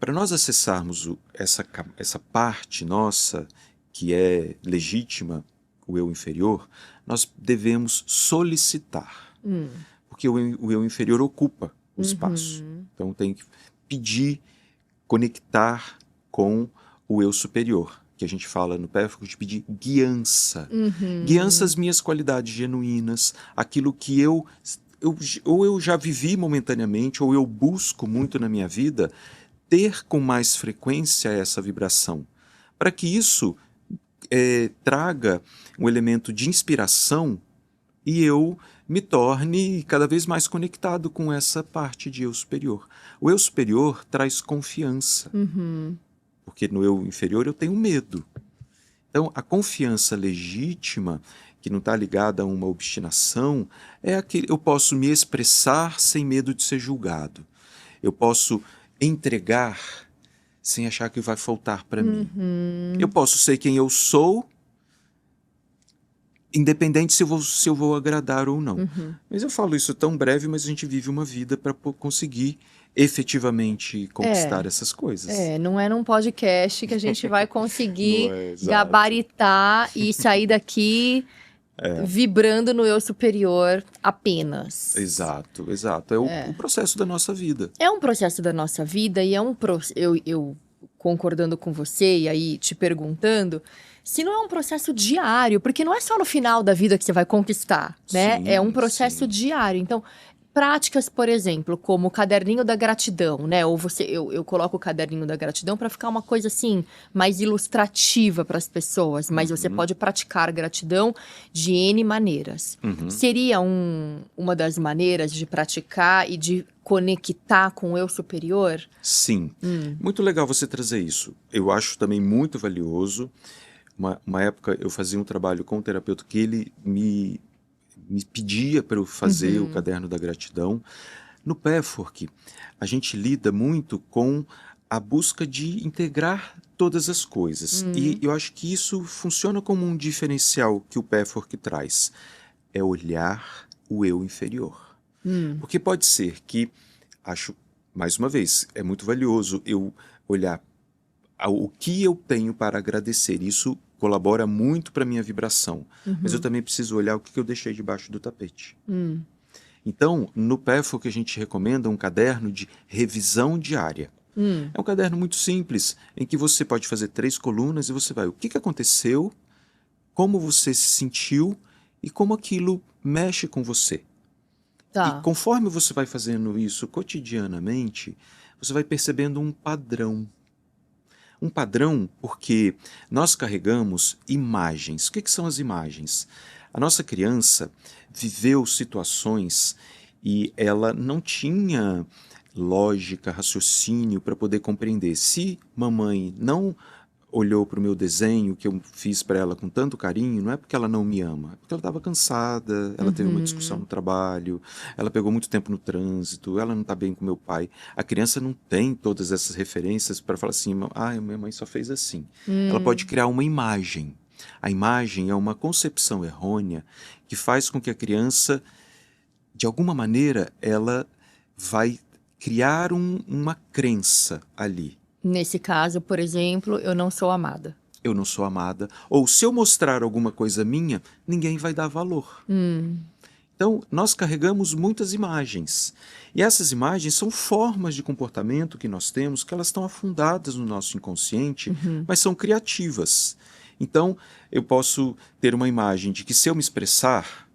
para nós acessarmos essa parte nossa que é legítima, o eu inferior, nós devemos solicitar. Porque o eu inferior ocupa o espaço. Então tem que pedir, conectar com o eu superior, que a gente fala no PEFCO de pedir guiança. Guiança às minhas qualidades genuínas, aquilo que ou eu já vivi momentaneamente, ou eu busco muito na minha vida, ter com mais frequência essa vibração, para que isso traga um elemento de inspiração e eu me torne cada vez mais conectado com essa parte de eu superior. O eu superior traz confiança, porque no eu inferior eu tenho medo. Então, a confiança legítima, que não está ligada a uma obstinação, é aquele eu posso me expressar sem medo de ser julgado. Eu posso entregar sem achar que vai faltar para mim. Eu posso ser quem eu sou, independente se eu vou agradar ou não. Mas eu falo isso tão breve, mas a gente vive uma vida para conseguir efetivamente conquistar essas coisas. Não é num podcast que a gente vai conseguir exato. gabaritar e sair daqui vibrando no eu superior apenas. Exato, exato. É o processo da nossa vida. É um processo da nossa vida e é um eu concordando com você e aí te perguntando se não é um processo diário, porque não é só no final da vida que você vai conquistar, né? Sim, é um processo sim. diário. Então, práticas, por exemplo, como o caderninho da gratidão, né? Ou eu coloco o caderninho da gratidão para ficar uma coisa assim mais ilustrativa para as pessoas, mas você pode praticar gratidão de N maneiras. Seria uma das maneiras de praticar e de conectar com o eu superior? Sim. Muito legal você trazer isso. Eu acho também muito valioso. Uma época eu fazia um trabalho com um terapeuta que ele me pedia para eu fazer o caderno da gratidão. No PEFORC, a gente lida muito com a busca de integrar todas as coisas. E eu acho que isso funciona como um diferencial que o PEFORC traz. É olhar o eu inferior. Porque pode ser que, acho, mais uma vez, é muito valioso eu olhar o que eu tenho para agradecer. Isso colabora muito para a minha vibração. Mas eu também preciso olhar o que eu deixei debaixo do tapete. Então, no PEFORC, a gente recomenda um caderno de revisão diária. É um caderno muito simples, em que você pode fazer 3 colunas e você vai, o que aconteceu, como você se sentiu e como aquilo mexe com você. Tá. E conforme você vai fazendo isso cotidianamente, você vai percebendo um padrão. Um padrão porque nós carregamos imagens. O que são as imagens? A nossa criança viveu situações e ela não tinha lógica, raciocínio para poder compreender. Se mamãe não olhou para o meu desenho que eu fiz para ela com tanto carinho, não é porque ela não me ama, é porque ela estava cansada, ela teve uma discussão no trabalho, ela pegou muito tempo no trânsito, ela não está bem com meu pai. A criança não tem todas essas referências para falar assim, minha mãe só fez assim. Ela pode criar uma imagem. A imagem é uma concepção errônea que faz com que a criança, de alguma maneira, ela vai criar uma crença ali. Nesse caso, por exemplo, eu não sou amada. Eu não sou amada. Ou se eu mostrar alguma coisa minha, ninguém vai dar valor. Então, nós carregamos muitas imagens. E essas imagens são formas de comportamento que nós temos, que elas estão afundadas no nosso inconsciente, mas são criativas. Então, eu posso ter uma imagem de que se eu me expressar,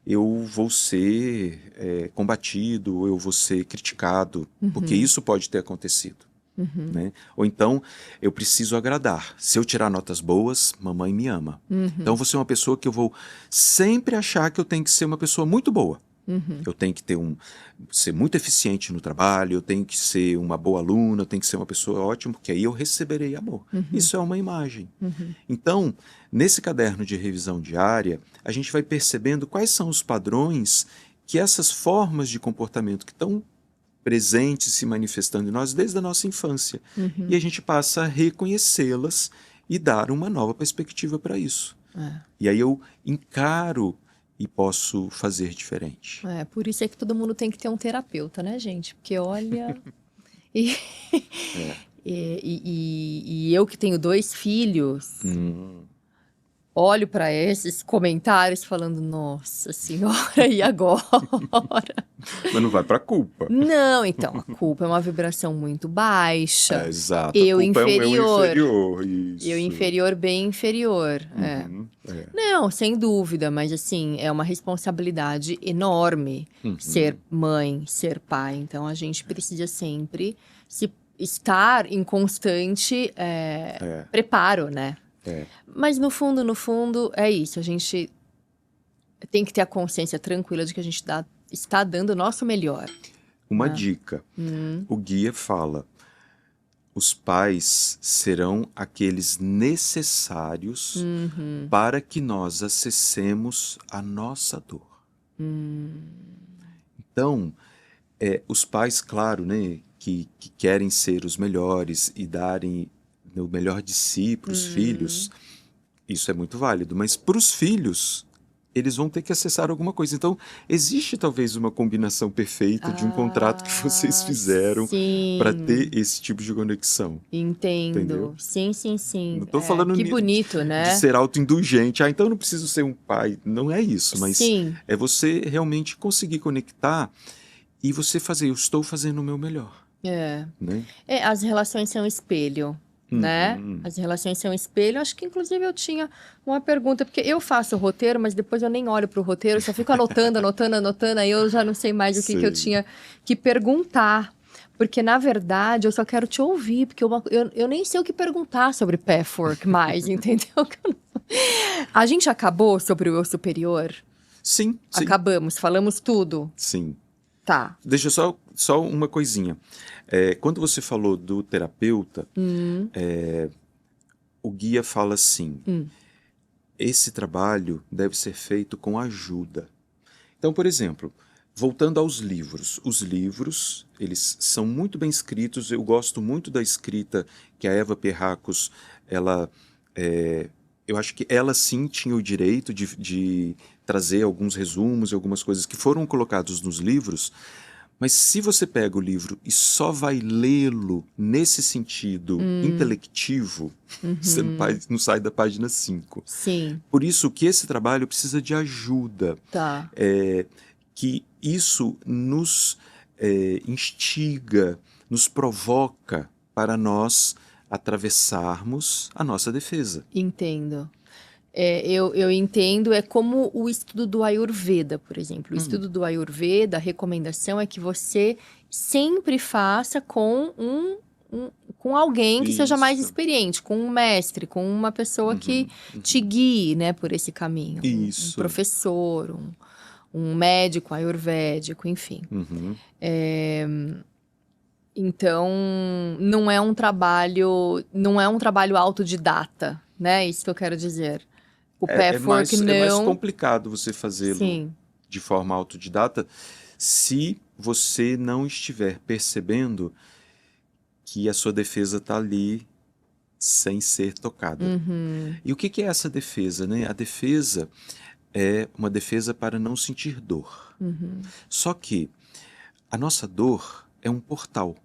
eu vou ser combatido, eu vou ser criticado, porque isso pode ter acontecido. Né? Ou então, eu preciso agradar. Se eu tirar notas boas, mamãe me ama. Então, eu vou ser uma pessoa que eu vou sempre achar que eu tenho que ser uma pessoa muito boa. Eu tenho que ser muito eficiente no trabalho, eu tenho que ser uma boa aluna, eu tenho que ser uma pessoa ótima, porque aí eu receberei amor. Isso é uma imagem. Então, nesse caderno de revisão diária, a gente vai percebendo quais são os padrões que essas formas de comportamento que estão presentes, se manifestando em nós desde a nossa infância. E a gente passa a reconhecê-las e dar uma nova perspectiva para isso. E aí eu encaro e posso fazer diferente. Por isso é que todo mundo tem que ter um terapeuta, né, gente? Porque olha... e, e eu que tenho 2 filhos... Olho para esses comentários falando, nossa senhora, e agora? Mas não vai para a culpa. Não, então, a culpa é uma vibração muito baixa. Exato. Eu a culpa inferior. É um inferior. Isso. Eu inferior, bem inferior. Não, sem dúvida, mas assim, é uma responsabilidade enorme ser mãe, ser pai. Então, a gente precisa sempre estar em constante preparo, né? Mas no fundo, é isso. A gente tem que ter a consciência tranquila de que a gente está dando o nosso melhor. Uma dica. O guia fala, os pais serão aqueles necessários para que nós acessemos a nossa dor. Então, os pais, claro, né, que querem ser os melhores e darem o melhor de si para os filhos, isso é muito válido. Mas para os filhos, eles vão ter que acessar alguma coisa. Então, existe talvez uma combinação perfeita de um contrato que vocês fizeram para ter esse tipo de conexão. Entendo. Entendeu? Sim. Não estou falando que bonito, né? de ser autoindulgente. Então eu não preciso ser um pai. Não é isso, mas é você realmente conseguir conectar e você fazer, eu estou fazendo o meu melhor. Né? As relações são espelho. Né? As relações são espelho. Acho que inclusive eu tinha uma pergunta, porque eu faço o roteiro, mas depois eu nem olho para o roteiro, eu só fico anotando, aí eu já não sei mais o que eu tinha que perguntar. Porque, na verdade, eu só quero te ouvir, porque eu nem sei o que perguntar sobre pathwork mais, entendeu? A gente acabou sobre o eu superior? Sim. Acabamos, falamos tudo? Sim. Tá. Deixa só uma coisinha. Quando você falou do terapeuta, o guia fala assim, esse trabalho deve ser feito com ajuda. Então, por exemplo, voltando aos livros. Os livros, eles são muito bem escritos. Eu gosto muito da escrita que a Eva Perracos, eu acho que ela sim tinha o direito de trazer alguns resumos e algumas coisas que foram colocados nos livros, mas se você pega o livro e só vai lê-lo nesse sentido intelectivo, você não sai da página 5. Sim. Por isso que esse trabalho precisa de ajuda. Tá. Que isso nos instiga, nos provoca para nós atravessarmos a nossa defesa. Entendo. Eu entendo, é como o estudo do Ayurveda, por exemplo. O estudo do Ayurveda, a recomendação é que você sempre faça com com alguém que seja mais experiente, com um mestre, com uma pessoa que te guie, né, por esse caminho. Um professor, um médico ayurvédico, enfim. Então, não é um trabalho autodidata, né? Isso que eu quero dizer. O pathwork não... É mais complicado você fazê-lo de forma autodidata se você não estiver percebendo que a sua defesa está ali sem ser tocada. E o que é essa defesa, né? A defesa é uma defesa para não sentir dor. Só que a nossa dor é um portal.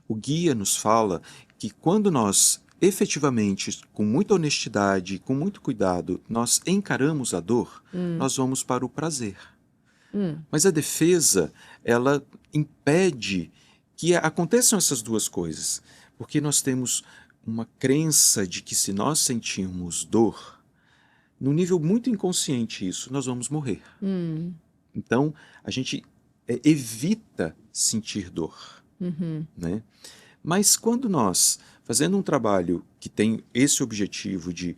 O guia nos fala que quando nós efetivamente, com muita honestidade, com muito cuidado, nós encaramos a dor, nós vamos para o prazer. Mas a defesa, ela impede que aconteçam essas duas coisas, porque nós temos uma crença de que se nós sentirmos dor, num nível muito inconsciente isso, nós vamos morrer. Então, a gente evita sentir dor, né? Mas quando nós, fazendo um trabalho que tem esse objetivo de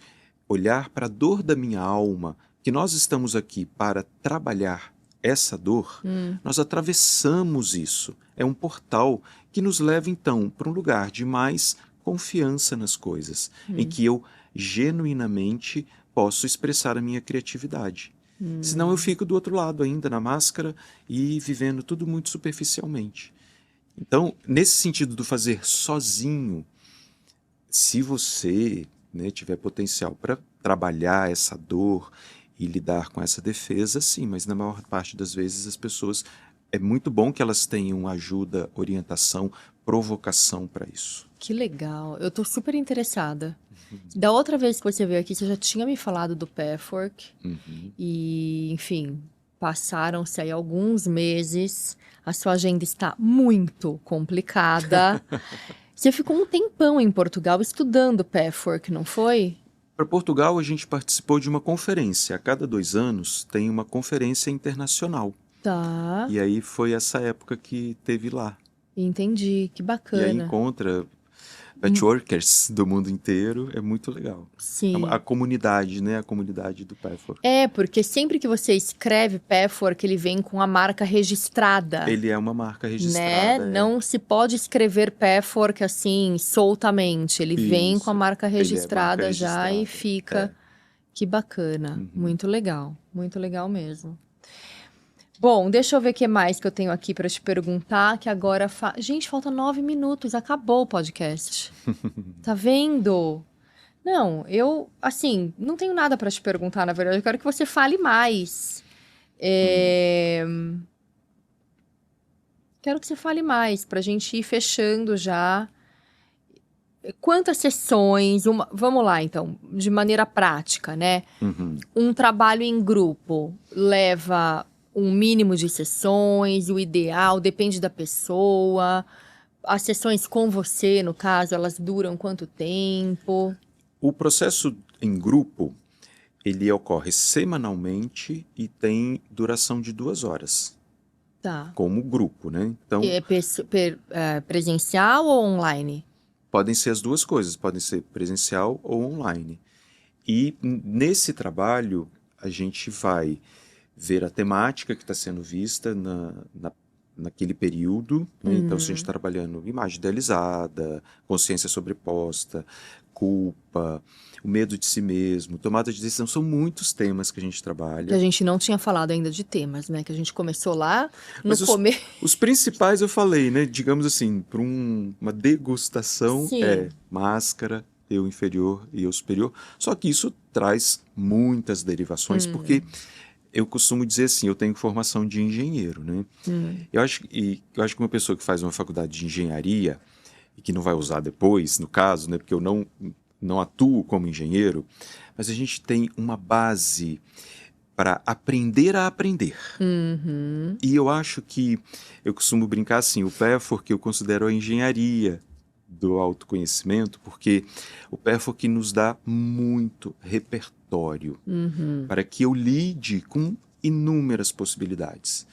olhar para a dor da minha alma, que nós estamos aqui para trabalhar essa dor, nós atravessamos isso. É um portal que nos leva, então, para um lugar de mais confiança nas coisas, em que eu genuinamente posso expressar a minha criatividade. Senão eu fico do outro lado ainda, na máscara, e vivendo tudo muito superficialmente. Então, nesse sentido do fazer sozinho, se você, né, tiver potencial para trabalhar essa dor e lidar com essa defesa, sim, mas na maior parte das vezes as pessoas, é muito bom que elas tenham ajuda, orientação, provocação para isso. Que legal. Eu tô super interessada. Da outra vez que você veio aqui, você já tinha me falado do Pathwork. E, enfim, passaram-se aí alguns meses. A sua agenda está muito complicada. Você ficou um tempão em Portugal estudando Pathwork, não foi? Para Portugal, a gente participou de uma conferência. A cada 2 anos tem uma conferência internacional. Tá, E aí foi essa época que teve lá. entendi. Que E aí bacana. encontra patchworkers do mundo inteiro, é muito legal. Sim. A comunidade, né? A comunidade do Patchwork. É, porque sempre que você escreve Pathwork, ele vem com a marca registrada. Ele é uma marca Né? registrada. Não se pode escrever Pathwork assim, soltamente. Ele vem com a Isso. marca Ele é registrada marca já e registrada. fica. Que bacana. Uhum. Muito legal mesmo. Bom, deixa eu ver o que mais que eu tenho aqui para te perguntar, que agora... Gente, falta 9 minutos, acabou o podcast. Tá vendo? Não, eu, assim, não tenho nada para te perguntar, na verdade. Eu quero que você fale mais. Quero que você fale mais, pra gente ir fechando já. Quantas sessões? Vamos lá, então, de maneira prática, né? Uhum. Um trabalho em grupo leva um mínimo de sessões, o ideal depende da pessoa. As sessões com você, no caso, elas duram quanto tempo? O processo em grupo, ele ocorre semanalmente e tem duração de 2 horas, Tá. como grupo, né? Então, Presencial ou online? podem ser as duas coisas, podem ser presencial ou online. E nesse trabalho, a gente vai ver a temática que está sendo vista naquele período, né? Então, se a gente está trabalhando imagem idealizada, consciência sobreposta, culpa, o medo de si mesmo, tomada de decisão, são muitos temas que a gente Que trabalha. a gente não tinha falado ainda de temas, né? Que a gente começou lá no Mas começo. os principais eu falei, né? Digamos assim, para uma degustação Sim. é máscara, eu inferior e eu superior. Só que isso traz muitas derivações, porque eu costumo dizer assim, eu tenho formação de engenheiro, né? Eu acho que uma pessoa que faz uma faculdade de engenharia e que não vai usar depois, no caso, né? Porque eu não atuo como engenheiro, mas a gente tem uma base para aprender a aprender. E eu acho que eu costumo brincar assim, o Pathwork eu considero a engenharia do autoconhecimento, porque o Pathwork nos dá muito repertório para que eu lide com inúmeras possibilidades.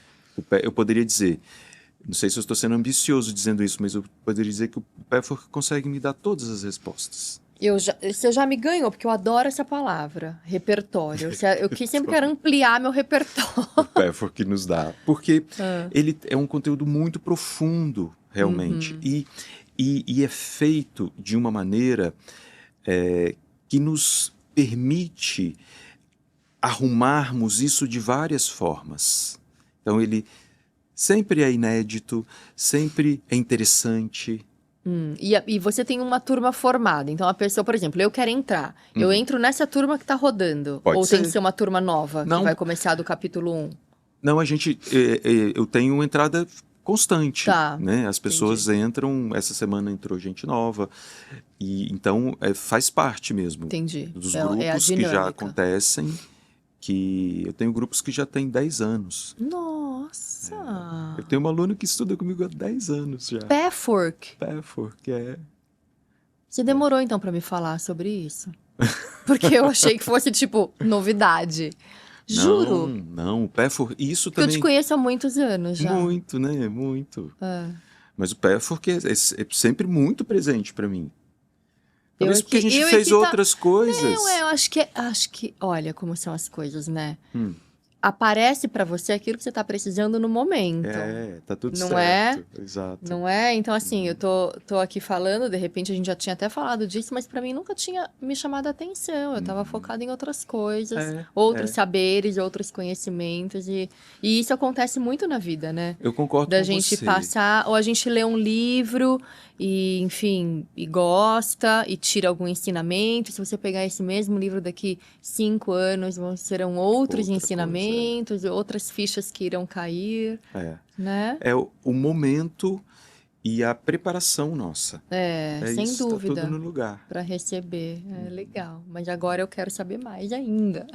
Eu poderia dizer, não sei se eu estou sendo ambicioso dizendo isso, mas eu poderia dizer que o Pathwork consegue me dar todas as respostas. Você já me ganhou, porque eu adoro essa palavra, repertório. Eu sempre quero ampliar meu repertório. O Pathwork nos dá. Porque ele é um conteúdo muito profundo, realmente. E é feito de uma maneira que nos permite arrumarmos isso de várias formas. Então, ele sempre é inédito, sempre é interessante. E você tem uma turma formada. Então, a pessoa, por exemplo, eu quero entrar. Eu entro nessa turma que tá rodando. Pode Ou tem ser. que ser uma turma nova, Não. que vai começar do capítulo 1? Não, eu tenho uma entrada constante, Tá, né? As pessoas entram, essa semana entrou gente nova, e então faz parte mesmo Entendi. dos É a grupos que já dinâmica. acontecem, que eu tenho grupos que já têm 10 anos. Nossa! Eu tenho uma aluna que estuda comigo há 10 anos já. Pathwork. Pathwork, Você demorou, então, pra me falar sobre isso? Porque eu achei que fosse, tipo, novidade. Juro. Não, o Pathwork, isso Porque eu também... te conheço há muitos anos já. Muito, né? Muito. É. Mas o Pathwork é sempre muito presente para mim. Eu Talvez é porque a que- gente eu é fez que tá- outras coisas. Eu acho que... Olha como são as coisas, né? aparece pra você aquilo que você tá precisando no momento. Tá tudo Não certo. Exato. Não é? Então, assim, eu tô aqui falando, de repente a gente já tinha até falado disso, mas pra mim nunca tinha me chamado a atenção. Eu tava focada em outras coisas, outros saberes, outros conhecimentos. E isso acontece muito na vida, né? Eu concordo Da com gente você. passar, ou a gente lê um livro e, enfim, e gosta e tira algum ensinamento. Se você pegar esse mesmo livro daqui 5 anos, serão outros Outra ensinamentos, outras fichas que irão cair, né? É o momento e a preparação nossa. Sem Isso, tá tudo dúvida, no lugar. para receber. Legal. Mas agora eu quero saber mais ainda.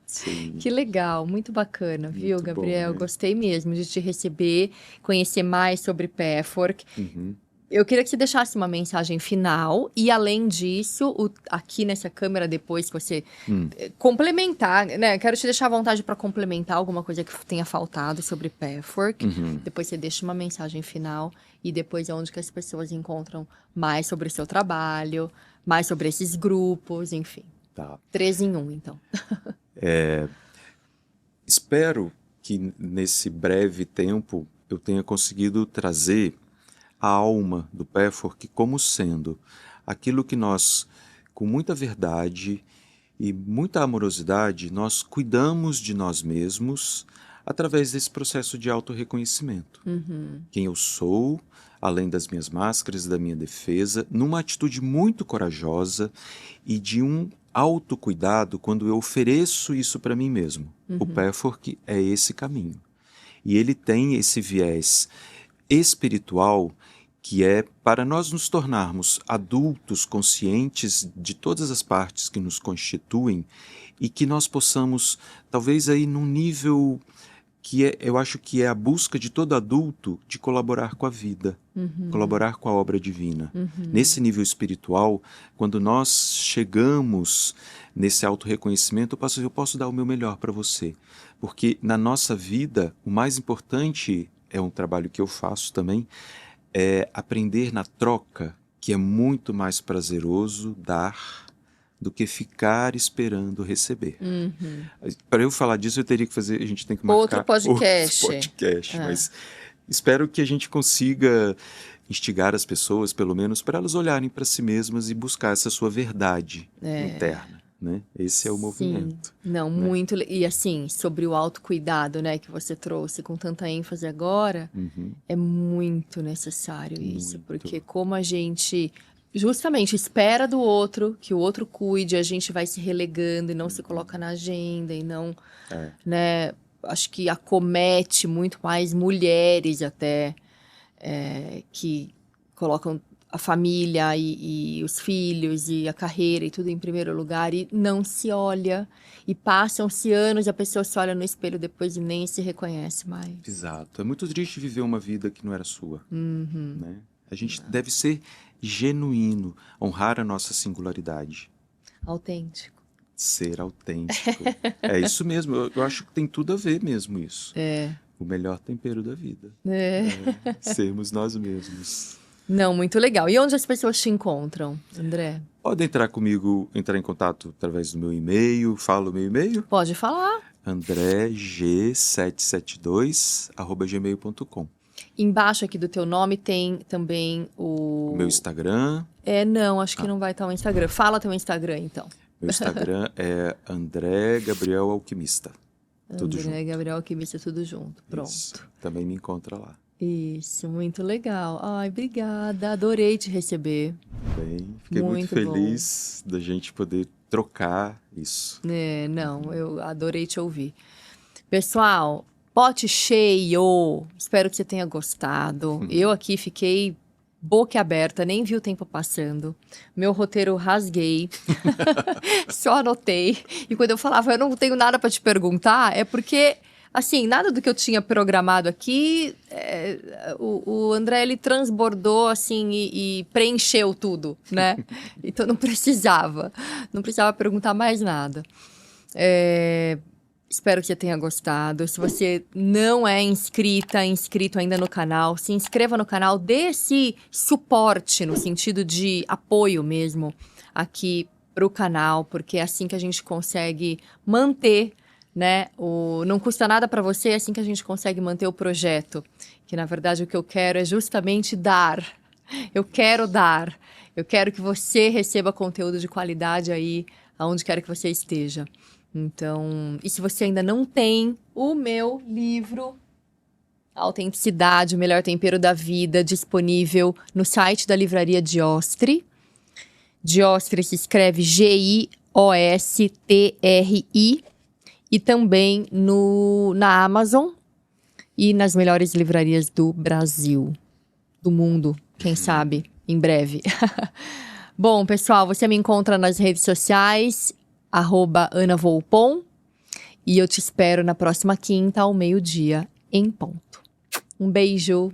Sim. Que legal, muito bacana, viu, Muito bom, Gabriel? né? Gostei mesmo de te receber, conhecer mais sobre Pathwork. Uhum. Eu queria que você deixasse uma mensagem final e, além disso, aqui nessa câmera, depois que você complementar, né? Quero te deixar à vontade para complementar alguma coisa que tenha faltado sobre Pathwork. Depois você deixa uma mensagem final e depois é onde que as pessoas encontram mais sobre o seu trabalho, mais sobre esses grupos, enfim. Tá. 3 em 1, então. Espero que nesse breve tempo eu tenha conseguido trazer a alma do Pathwork como sendo aquilo que nós, com muita verdade e muita amorosidade, nós cuidamos de nós mesmos através desse processo de autorreconhecimento. Quem eu sou, além das minhas máscaras e da minha defesa, numa atitude muito corajosa e de um autocuidado quando eu ofereço isso para mim mesmo. O Pathwork é esse caminho. E ele tem esse viés espiritual que é para nós nos tornarmos adultos conscientes de todas as partes que nos constituem e que nós possamos, talvez aí num nível que eu acho que é a busca de todo adulto de colaborar com a vida, colaborar com a obra divina. Nesse nível espiritual, quando nós chegamos nesse autorreconhecimento, eu posso dar o meu melhor para você. Porque na nossa vida, o mais importante, é um trabalho que eu faço também, é aprender na troca, que é muito mais prazeroso dar do que ficar esperando receber. Para eu falar disso, a gente tem que marcar Outro podcast. Mas espero que a gente consiga instigar as pessoas, pelo menos, para elas olharem para si mesmas e buscar essa sua verdade interna. Né? Esse é o movimento. Não, né? muito. E assim, sobre o autocuidado, né, que você trouxe com tanta ênfase agora, é muito necessário isso, porque como a gente justamente espera do outro, que o outro cuide, a gente vai se relegando e não se coloca na agenda e não, né, acho que acomete muito mais mulheres até, que colocam a família e os filhos e a carreira e tudo em primeiro lugar e não se olha. E passam-se anos e a pessoa se olha no espelho depois e nem se reconhece mais. Exato. É muito triste viver uma vida que não era sua. Né? A gente deve ser genuíno, honrar a nossa singularidade. Autêntico. Ser autêntico. É isso mesmo. Eu acho que tem tudo a ver mesmo isso. O melhor tempero da vida. Sermos nós mesmos. Não, muito legal. E onde as pessoas te encontram, André? Pode entrar comigo, entrar em contato através do meu e-mail. Fala o meu e-mail. Pode falar. andreg772@gmail.com. Embaixo aqui do teu nome tem também O meu Instagram. Não, acho que não vai estar o Instagram. Fala teu Instagram, então. Meu Instagram é André Gabriel Alquimista. Tudo junto. André Gabriel Alquimista, tudo junto. Pronto. Isso. Também me encontra lá. Isso, muito legal. Ai, obrigada. Adorei te receber. Bem, fiquei muito feliz da gente poder trocar isso. Não, eu adorei te ouvir. Pessoal, pote cheio. Espero que você tenha gostado. Eu aqui fiquei boca aberta, nem vi o tempo passando. Meu roteiro rasguei. Só anotei. E quando eu falava, eu não tenho nada para te perguntar, é porque... Assim, nada do que eu tinha programado aqui, o André, ele transbordou, assim, e preencheu tudo, né? Então, não precisava perguntar mais nada. Espero que você tenha gostado. Se você não é inscrito ainda no canal, se inscreva no canal, dê esse suporte, no sentido de apoio mesmo, aqui pro canal, porque é assim que a gente consegue manter né? Não custa nada para você, é assim que a gente consegue manter o projeto. Que, na verdade, o que eu quero é justamente dar. Eu quero dar. Eu quero que você receba conteúdo de qualidade aí, aonde quer que você esteja. Então, e se você ainda não tem o meu livro Autenticidade, o Melhor Tempero da Vida, disponível no site da Livraria Giostri. Giostri se escreve Giostri. E também na Amazon e nas melhores livrarias do Brasil. Do mundo, quem sabe, em breve. Bom, pessoal, você me encontra nas redes sociais, @AnaVolpon. E eu te espero na próxima quinta, ao meio-dia, em ponto. Um beijo!